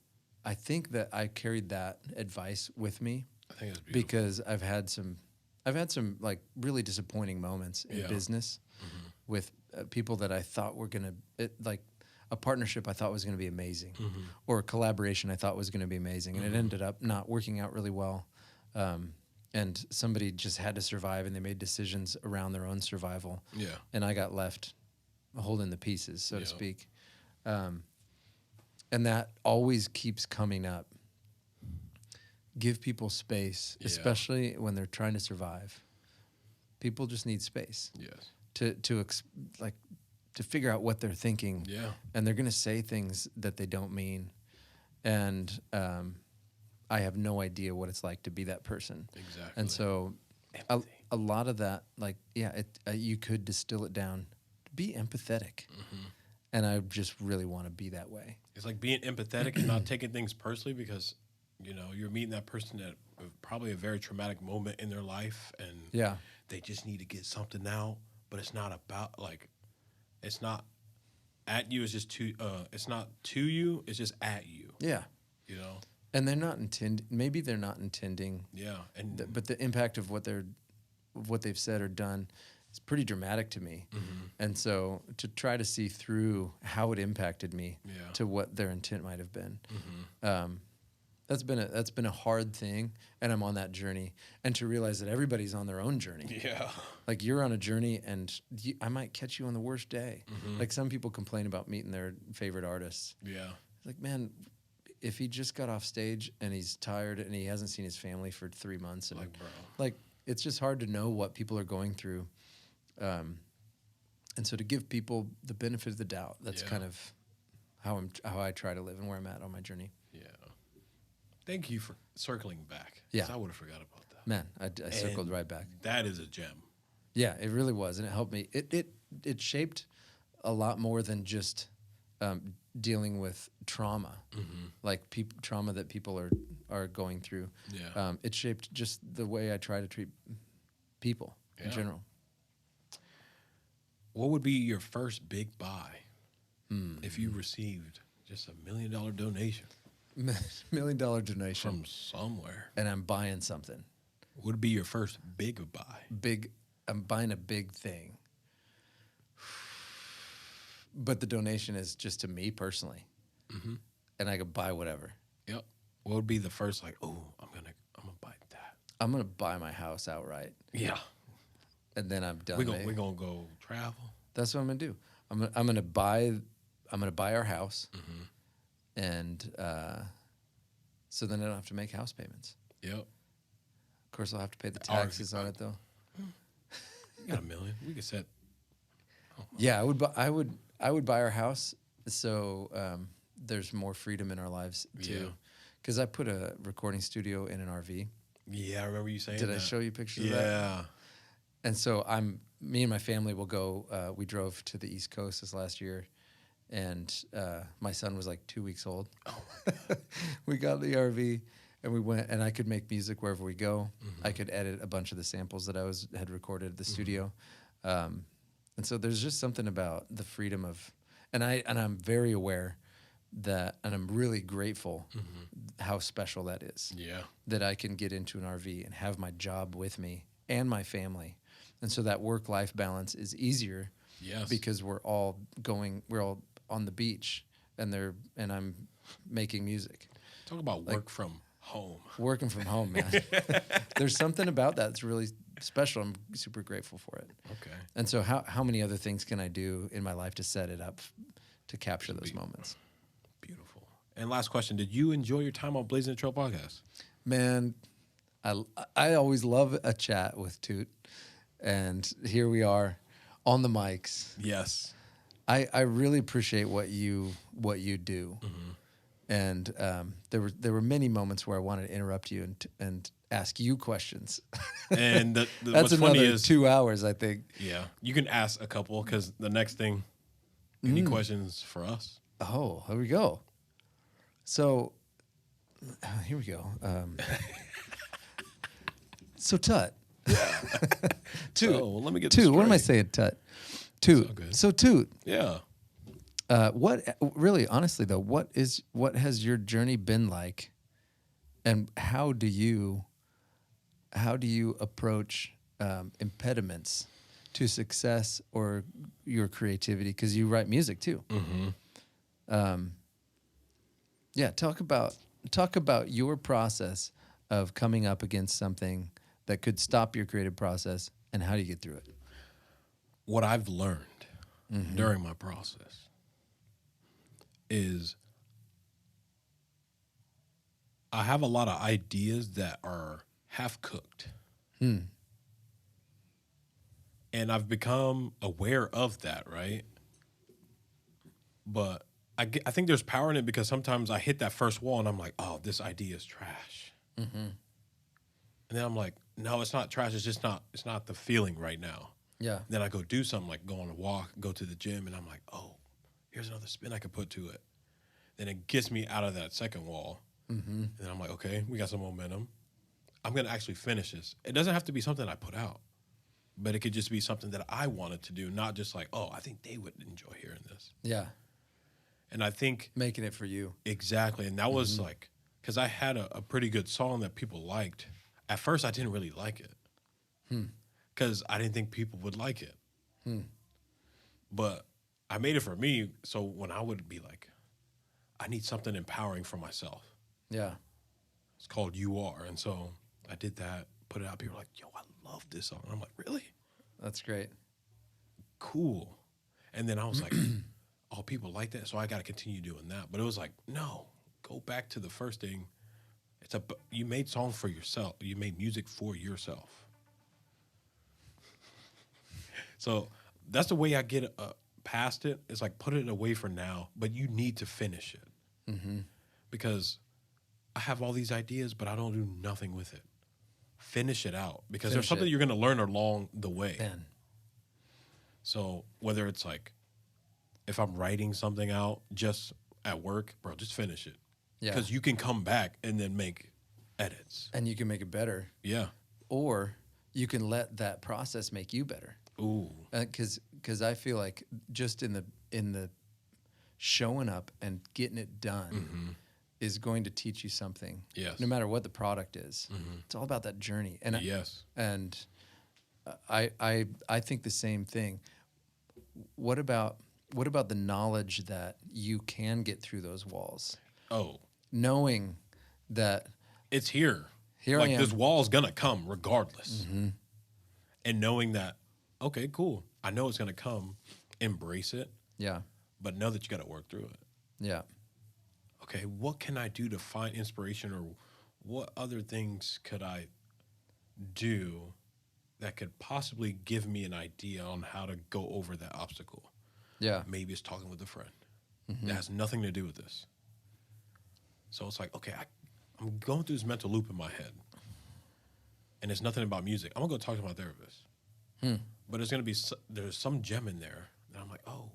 I think that I carried that advice with me. I think it's beautiful. Because I've had some like really disappointing moments in business with people that I thought were like a partnership I thought was going to be amazing, or a collaboration I thought was going to be amazing, and it ended up not working out really well. And somebody just had to survive, and they made decisions around their own survival. Yeah. And I got left holding the pieces, so to speak. And that always keeps coming up. Give people space, especially when they're trying to survive. People just need space. Yes. To figure out what they're thinking. Yeah. And they're going to say things that they don't mean. And I have no idea what it's like to be that person. Exactly. And so a lot of that, you could distill it down. Be empathetic. And I just really want to be that way. It's like being empathetic and not taking things personally, because, you're meeting that person at probably a very traumatic moment in their life, and they just need to get something out, but it's not about, it's not at you, it's just it's not to you, it's just at you. Yeah. And they're not maybe they're not intending. Yeah. But the impact of what they've said or done is pretty dramatic to me. And so to try to see through how it impacted me to what their intent might have been. That's been a hard thing, and I'm on that journey. And to realize that everybody's on their own journey. Yeah. Like, you're on a journey, and I might catch you on the worst day. Like, some people complain about meeting their favorite artists. Yeah. Like, man, if he just got off stage and he's tired and he hasn't seen his family for 3 months, and it's just hard to know what people are going through. And so to give people the benefit of the doubt, that's kind of how I try to live and where I'm at on my journey. Yeah. Thank you for circling back. Yeah. I would have forgot about that. Man, I circled right back. That is a gem. Yeah, it really was, and it helped me. It shaped a lot more than just dealing with trauma, like trauma that people are going through. Yeah. It shaped just the way I try to treat people in general. What would be your first big buy if you received just $1 million donation? $1 million donation from somewhere, and I'm buying something. Would be your first big buy? I'm buying a big thing, but the donation is just to me personally, and I could buy whatever. Yep. What would be the first, I'm gonna buy that? I'm gonna buy my house outright. Yeah. And then I'm done. We're gonna go travel. That's what I'm gonna do. I'm gonna buy our house. And so then I don't have to make house payments. Yep. Of course, I'll have to pay the taxes on it, though. You got $1 million. We could set. Yeah, I would buy our house, so there's more freedom in our lives too. Because I put a recording studio in an RV. Yeah, I remember you saying that. Did I show you pictures of that? Yeah. And so me and my family will go. We drove to the East Coast this last year. And my son was like 2 weeks old. Oh my God. We got in the RV and we went, and I could make music wherever we go. I could edit a bunch of the samples that I had recorded at the studio. And so there's just something about the freedom of, and I'm very aware that, and I'm really grateful how special that is. Yeah. That I can get into an RV and have my job with me and my family. And so that work-life balance is easier. Yes. Because we're all on the beach, and I'm making music. Talk about work from home. Working from home, man. There's something about that that's really special. I'm super grateful for it. Okay. And so how many other things can I do in my life to set it up to capture those moments? Beautiful. And last question, did you enjoy your time on Blazin A Trail Podcast? Man, I always love a chat with Toot, and here we are on the mics. Yes. I really appreciate what you do, and there were many moments where I wanted to interrupt you and ask you questions. And that's what's another funny is 2 hours, I think. Yeah, you can ask a couple because the next thing, any questions for us? Oh, here we go. So here we go. So Tut. Yeah. Toot. So let me get Toot. What am I saying, Tut? Toot. So Toot. Yeah. What really, honestly though, what has your journey been like, and how do you approach impediments to success or your creativity? Because you write music too. Yeah, talk about your process of coming up against something that could stop your creative process, and how do you get through it? What I've learned during my process is I have a lot of ideas that are half cooked. And I've become aware of that, right? But I think there's power in it because sometimes I hit that first wall and I'm like, oh, this idea is trash. And then I'm like, no, it's not trash. It's not the feeling right now. Yeah. Then I go do something like go on a walk, go to the gym, and I'm like, oh, here's another spin I could put to it. Then it gets me out of that second wall. And I'm like, okay, we got some momentum. I'm going to actually finish this. It doesn't have to be something I put out, but it could just be something that I wanted to do, not just like, oh, I think they would enjoy hearing this. Yeah. And I think Making it for you. exactly. And that was like, because I had a pretty good song that people liked. At first, I didn't really like it because I didn't think people would like it. But I made it for me. So when I would be like, I need something empowering for myself. Yeah. It's called You Are. And so I did that, put it out. People were like, yo, I love this song. And I'm like, really? That's great. Cool. And then I was like, oh, people like that. So I got to continue doing that. But it was like, no, go back to the first thing. You made songs for yourself. You made music for yourself. So that's the way I get past it. It's like, put it away for now, but you need to finish it. Because I have all these ideas, but I don't do nothing with it. Finish it out because there's something you're going to learn along the way. Man. So whether it's like, if I'm writing something out just at work, bro, just finish it. Yeah. Because you can come back and then make edits. And you can make it better. Yeah. Or you can let that process make you better. Ooh. Because I feel like just in the showing up and getting it done is going to teach you something. Yes. No matter what the product is. It's all about that journey. And Yes. I think the same thing. What about the knowledge that you can get through those walls? Oh. Knowing that It's here. Here like I am. this wall's gonna come regardless. And knowing that, okay, cool. I know it's gonna come. Embrace it. Yeah. But know that you gotta work through it. Yeah. Okay, what can I do to find inspiration, or what other things could I do that could possibly give me an idea on how to go over that obstacle? Yeah. Maybe it's talking with a friend. That has nothing to do with this. So it's like, okay, I'm going through this mental loop in my head, and it's nothing about music. I'm gonna go talk to my therapist, but it's gonna be there's some gem in there that I'm like, oh,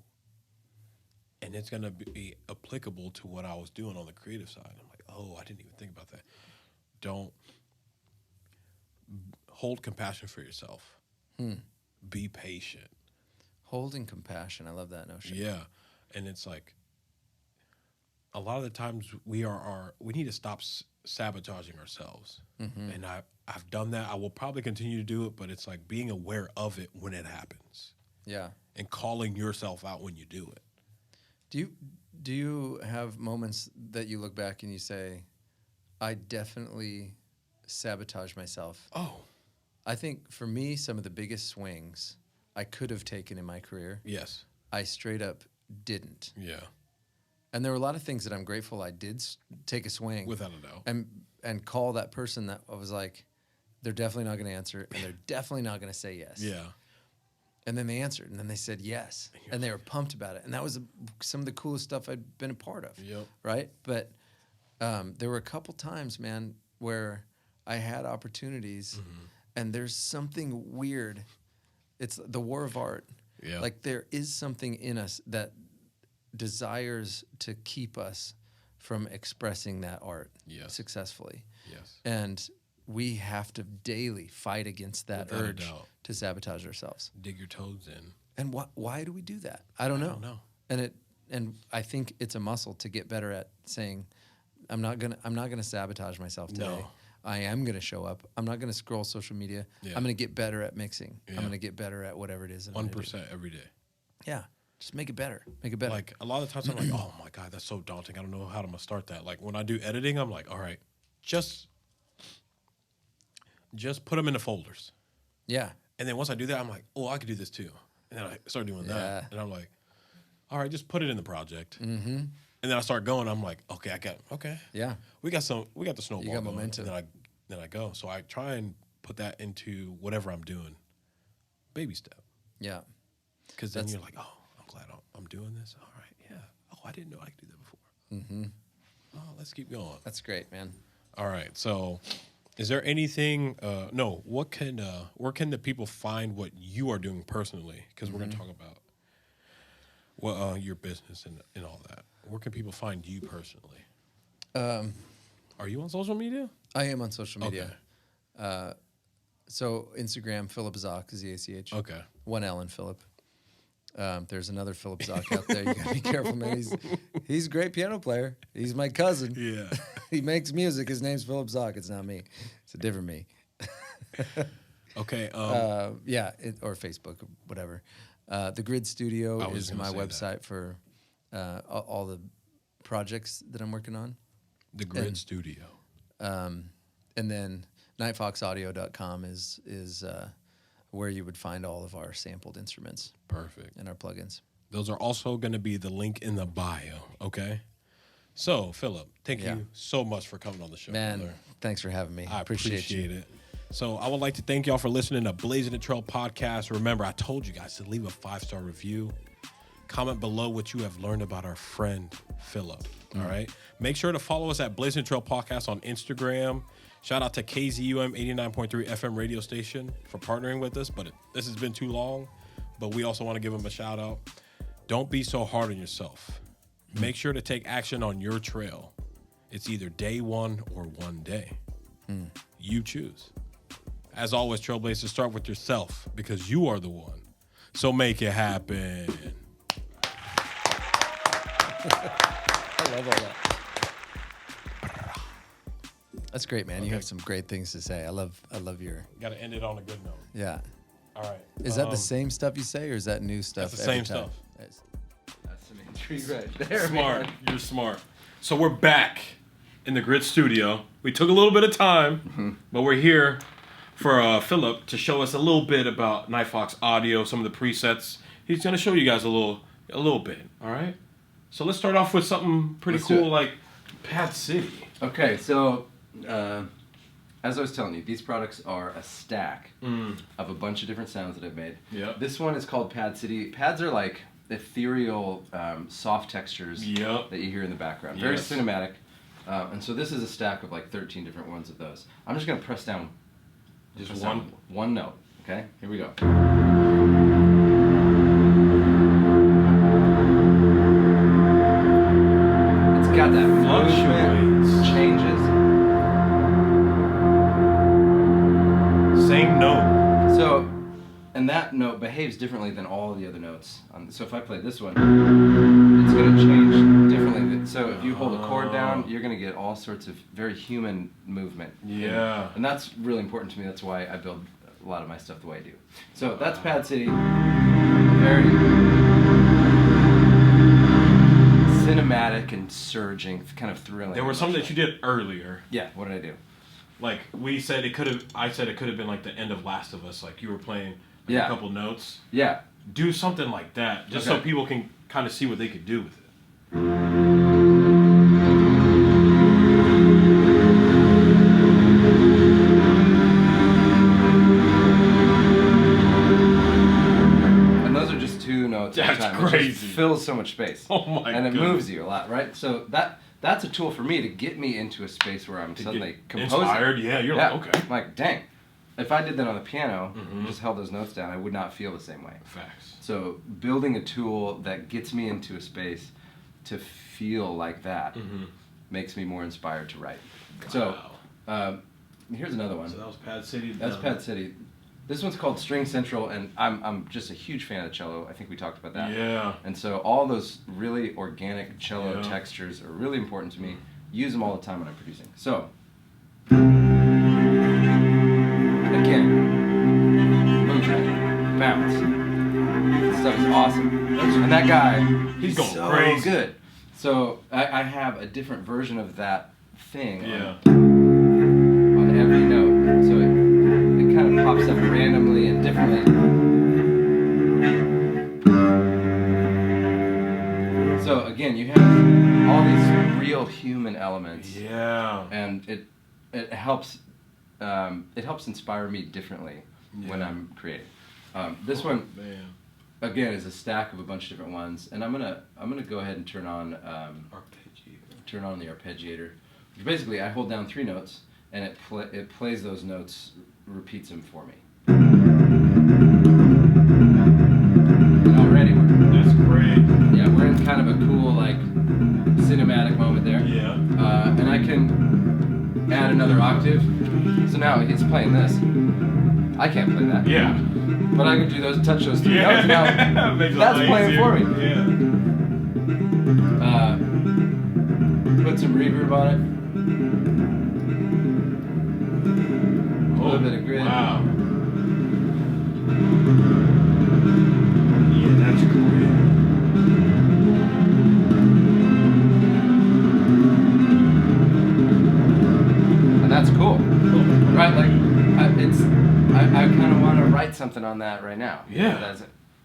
and it's gonna be applicable to what I was doing on the creative side. I'm like, oh, I didn't even think about that. Don't hold compassion for yourself. Be patient. Holding compassion. I love that notion. Yeah, and it's like a lot of the times we need to stop sabotaging ourselves. And I've done that. I will probably continue to do it, but it's like being aware of it when it happens. Yeah. And calling yourself out when you do it. Do you have moments that you look back and you say, I definitely sabotage myself? Oh. I think for me, some of the biggest swings I could have taken in my career, Yes. I straight up didn't. Yeah. And there were a lot of things that I'm grateful I did take a swing. Without a doubt. And call that person that I was like, they're definitely not going to answer, and they're definitely not going to say yes. Yeah. And then they answered, and then they said yes, and they were pumped about it. And that was some of the coolest stuff I'd been a part of, Yep. right? But there were a couple times, man, where I had opportunities, and there's something weird. It's the war of art. Yeah. Like there is something in us that desires to keep us from expressing that art successfully. Yes. And we have to daily fight against that Without a urge doubt. to sabotage ourselves. Dig your toes in. And why do we do that? I don't know. And I think it's a muscle to get better at saying, I'm not gonna sabotage myself today. No. I am gonna show up. I'm not gonna scroll social media. Yeah. I'm gonna get better at mixing. Yeah. I'm gonna get better at whatever it is. 1% every day. Yeah. Just make it better. Make it better. Like a lot of times I'm like, oh my God, that's so daunting. I don't know how I'm gonna start that. Like when I do editing, I'm like, all right, just put them in the folders. Yeah. And then once I do that, I'm like, oh, I could do this too. And then I start doing that. And I'm like, all right, just put it in the project. Mm-hmm. And then I start going. I'm like, okay, Yeah. We got the snowball. You got going. momentum. And then I go. So I try and put that into whatever I'm doing. Baby step. Yeah. Because then you're like, oh, I'm glad I'm doing this. All right, yeah. Oh, I didn't know I could do that before. Mm-hmm. Oh, let's keep going. That's great, man. All right. So is there anything, where can the people find what you are doing personally? Because we're going to talk about your business and all that. Where can people find you personally? Are you on social media? I am on social media. Okay. So Instagram, Philip Zock, Z-A-C-H. Okay. One L in Philip. There's another Philip Zock out there. You gotta be careful, man. He's a great piano player. He's my cousin. Yeah. He makes music. His name's Philip Zock. It's not me. It's a different me. Okay. Or Facebook, whatever. The Grid Studio is my website for all the projects that I'm working on. The Grid Studio. And then nightfoxaudio.com is where you would find all of our sampled instruments. Perfect. And our plugins. Those are also going to be the link in the bio, okay? So, Philip, thank you so much for coming on the show. Man, brother. Thanks for having me. I appreciate it. So I would like to thank y'all for listening to Blazin A Trail Podcast. Remember, I told you guys to leave a 5-star review. Comment below what you have learned about our friend, Philip. All right? Make sure to follow us at Blazin A Trail Podcast on Instagram. Shout out to KZUM 89.3 FM radio station for partnering with us. But this has been too long. But we also want to give them a shout out. Don't be so hard on yourself. Make sure to take action on your trail. It's either day one or one day. You choose. As always, Trailblazers, start with yourself because you are the one. So make it happen. I love all that. That's great, man. Okay. You have some great things to say. I love your. Got to end it on a good note. Yeah. All right. Is that the same stuff you say, or is that new stuff? That's the every same time? stuff. That's some intrigue right there. Smart. Man. You're smart. So we're back in the Grid Studio. We took a little bit of time, but we're here for Philip to show us a little bit about Nightfox audio, some of the presets. He's going to show you guys a little bit. All right. So let's start off with something pretty cool like Pad City. Okay, so as I was telling you, these products are a stack of a bunch of different sounds that I've made. Yep. This one is called Pad City. Pads are like ethereal, soft textures that you hear in the background. Very cinematic. And so this is a stack of like 13 different ones of those. I'm just going to press down just one note. Okay, here we go. It's got that movement, changes. Same note. So, and that note behaves differently than all the other notes. So if I play this one, it's going to change differently. So if you hold a chord down, you're going to get all sorts of very human movement. Yeah. And that's really important to me. That's why I build a lot of my stuff the way I do. So that's Pad City. Very cinematic and surging, kind of thrilling. There was something that you did earlier. Yeah, what did I do? Like I said it could have been like the end of Last of Us. Like you were playing a couple notes. Yeah. Do something like that, just so people can kind of see what they could do with it. And those are just two notes at a time. Crazy. It just fills so much space. Oh my god. And it moves you a lot, right? So that's a tool for me to get me into a space where I'm suddenly composing. Inspired, you're like, okay. I'm like, dang. If I did that on the piano and just held those notes down, I would not feel the same way. Facts. So building a tool that gets me into a space to feel like that makes me more inspired to write. Wow. So here's another one. So that was Pad City. That's Pad City. This one's called String Central, and I'm just a huge fan of cello. I think we talked about that. Yeah. And so all those really organic cello textures are really important to me. Use them all the time when I'm producing. So again, boom track, bounce. This stuff is awesome. And that guy, he's going so crazy. Good. So I have a different version of that thing Yeah. on every note. So it kind of pops up randomly and differently. So again, you have all these real human elements. Yeah. And it helps inspire me differently when I'm creating. This one, man. Again, is a stack of a bunch of different ones, and I'm gonna go ahead and turn on the arpeggiator. Which basically, I hold down 3 notes, and it plays those notes, repeats them for me. And already, That's great. yeah, we're in kind of a cool like cinematic moment there. Yeah. And I can add another octave. So now it's playing this. I can't play that. Yeah. But I can do touch those 3 notes now. Makes it That's a lot playing easier. for me. Yeah. Put some reverb on it. A little bit of grid. Wow. Yeah, that's great. And that's cool. Right? Like, I kind of want to write something on that right now. Yeah.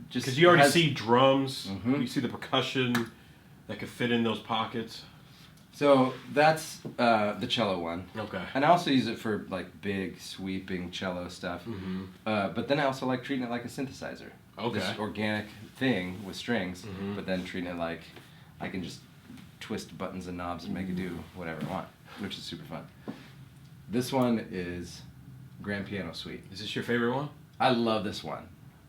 Just Because you already see drums, Mhm. you see the percussion that could fit in those pockets. So that's the cello one. Okay. And I also use it for like big sweeping cello stuff. Mm-hmm. But then I also like treating it like a synthesizer. Okay. This organic thing with strings, Mhm. but then treating it like I can just twist buttons and knobs and make it do whatever I want, which is super fun. This one is Grand Piano Suite. Is this your favorite one? I love this one.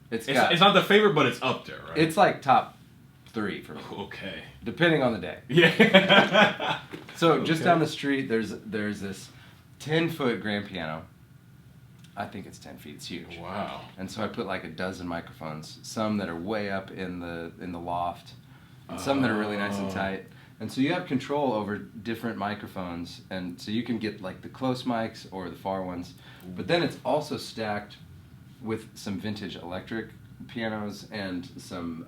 It's not the favorite, but it's up there, right? It's like top 3 for me, Okay. depending on the day. Yeah. So just Okay. down the street, there's this 10-foot grand piano. I think it's 10 feet. It's huge. Wow. And so I put like a dozen microphones, some that are way up in the loft, and some that are really nice and tight. And so you have control over different microphones, and so you can get like the close mics or the far ones. But then it's also stacked with some vintage electric pianos and some.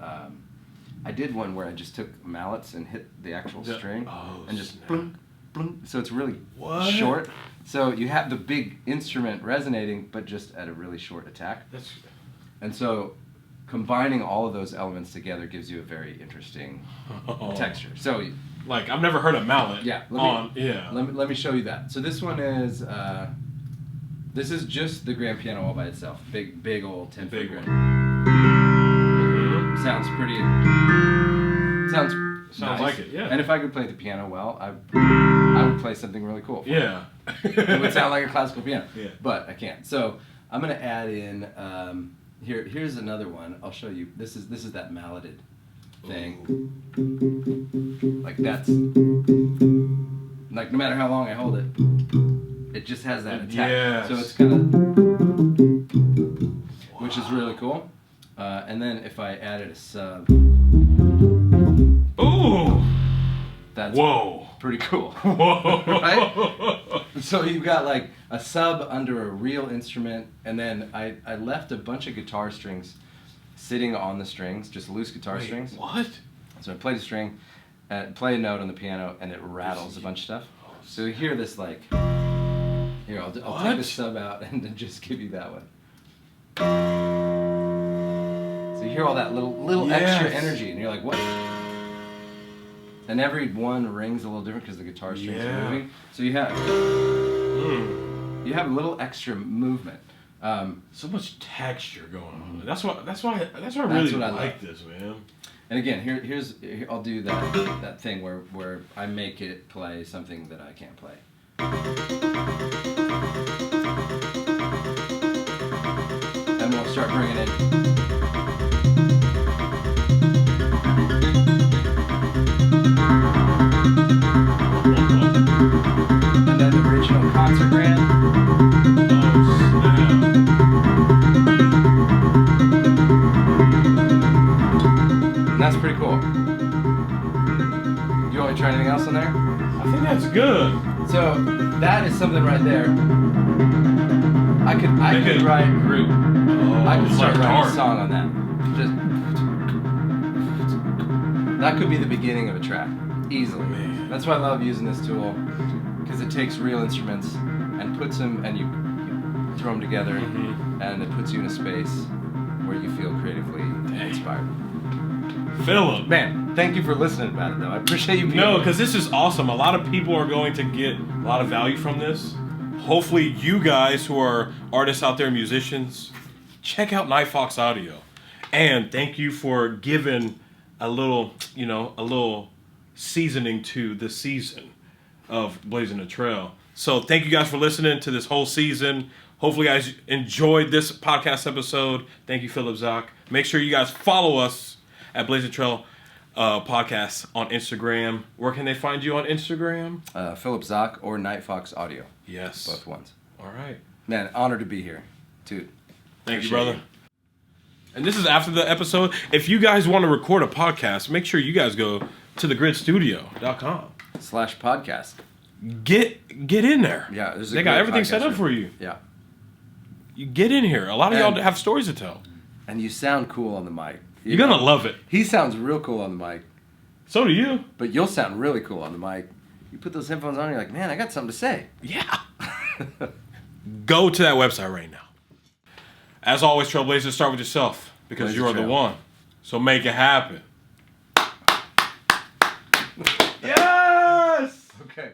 I did one where I just took mallets and hit the actual string and just snap. blunk, blunk. So it's really What? short. So you have the big instrument resonating, but just at a really short attack. And so combining all of those elements together gives you a very interesting texture. So like I've never heard a mallet. yeah, Let let me show you that. So this one is this is just the grand piano all by itself. Big old 10-foot Big grand. one. Sounds pretty. Sounds nice. Like it. Yeah. And if I could play the piano well, I would play something really cool. Yeah. It would sound like a classical piano. Yeah. But I can't. So I'm gonna add in here's another one. I'll show you. This is that malleted thing. Ooh. Like that's like no matter how long I hold it, it just has that attack. Yes. So it's kind of which is really cool. And then if I added a sub, Ooh. that's Whoa. pretty cool. Whoa. Right? So you've got like a sub under a real instrument, and then I left a bunch of guitar strings sitting on the strings, just loose guitar strings. What? So I played a string, play a note on the piano, and it rattles a bunch of stuff. So you hear this like, here, I'll take the sub out and then just give you that one. So you hear all that little extra energy, and you're like, what? And every one rings a little different because the guitar strings are moving. So you have a little extra movement. So much texture going on. That's why I really like this, man. And again, here I'll do that thing where I make it play something that I can't play. And we'll start bringing it. And then the original concert grand. And that's pretty cool. You want me to try anything else on there? I think that's good. So that is something right there. I could write. Group. I could start like writing art. a song on that. Just That could be the beginning of a track, easily. Man. That's why I love using this tool, because it takes real instruments and puts them, and you throw them together, and it puts you in a space where you feel creatively inspired. Philip. Man, thank you for listening about it, though. I appreciate you being No, because this is awesome. A lot of people are going to get a lot of value from this. Hopefully, you guys who are artists out there, musicians, check out Nightfox Audio. And thank you for giving a little seasoning to the season of Blazin A Trail. So thank you guys for listening to this whole season. Hopefully you guys enjoyed this podcast episode. Thank you, Philip Zock. Make sure you guys follow us at Blazin A Trail Podcast on Instagram. Where can they find you on Instagram? Philip Zock or Nightfox Audio. Yes. Both ones. All right. Man, honored to be here. Dude. Thank you, brother. And this is after the episode. If you guys want to record a podcast, make sure you guys go to thegridstudio.com/podcast. Get in there. Yeah, they got everything set up for you. Yeah. You get in here. A lot of y'all have stories to tell. And you sound cool on the mic. You're going to love it. He sounds real cool on the mic. So do you. But you'll sound really cool on the mic. You put those headphones on and you're like, man, I got something to say. Yeah. Go to that website right now. As always, Trailblazers, start with yourself because you're the one. So make it happen. Yes! Okay.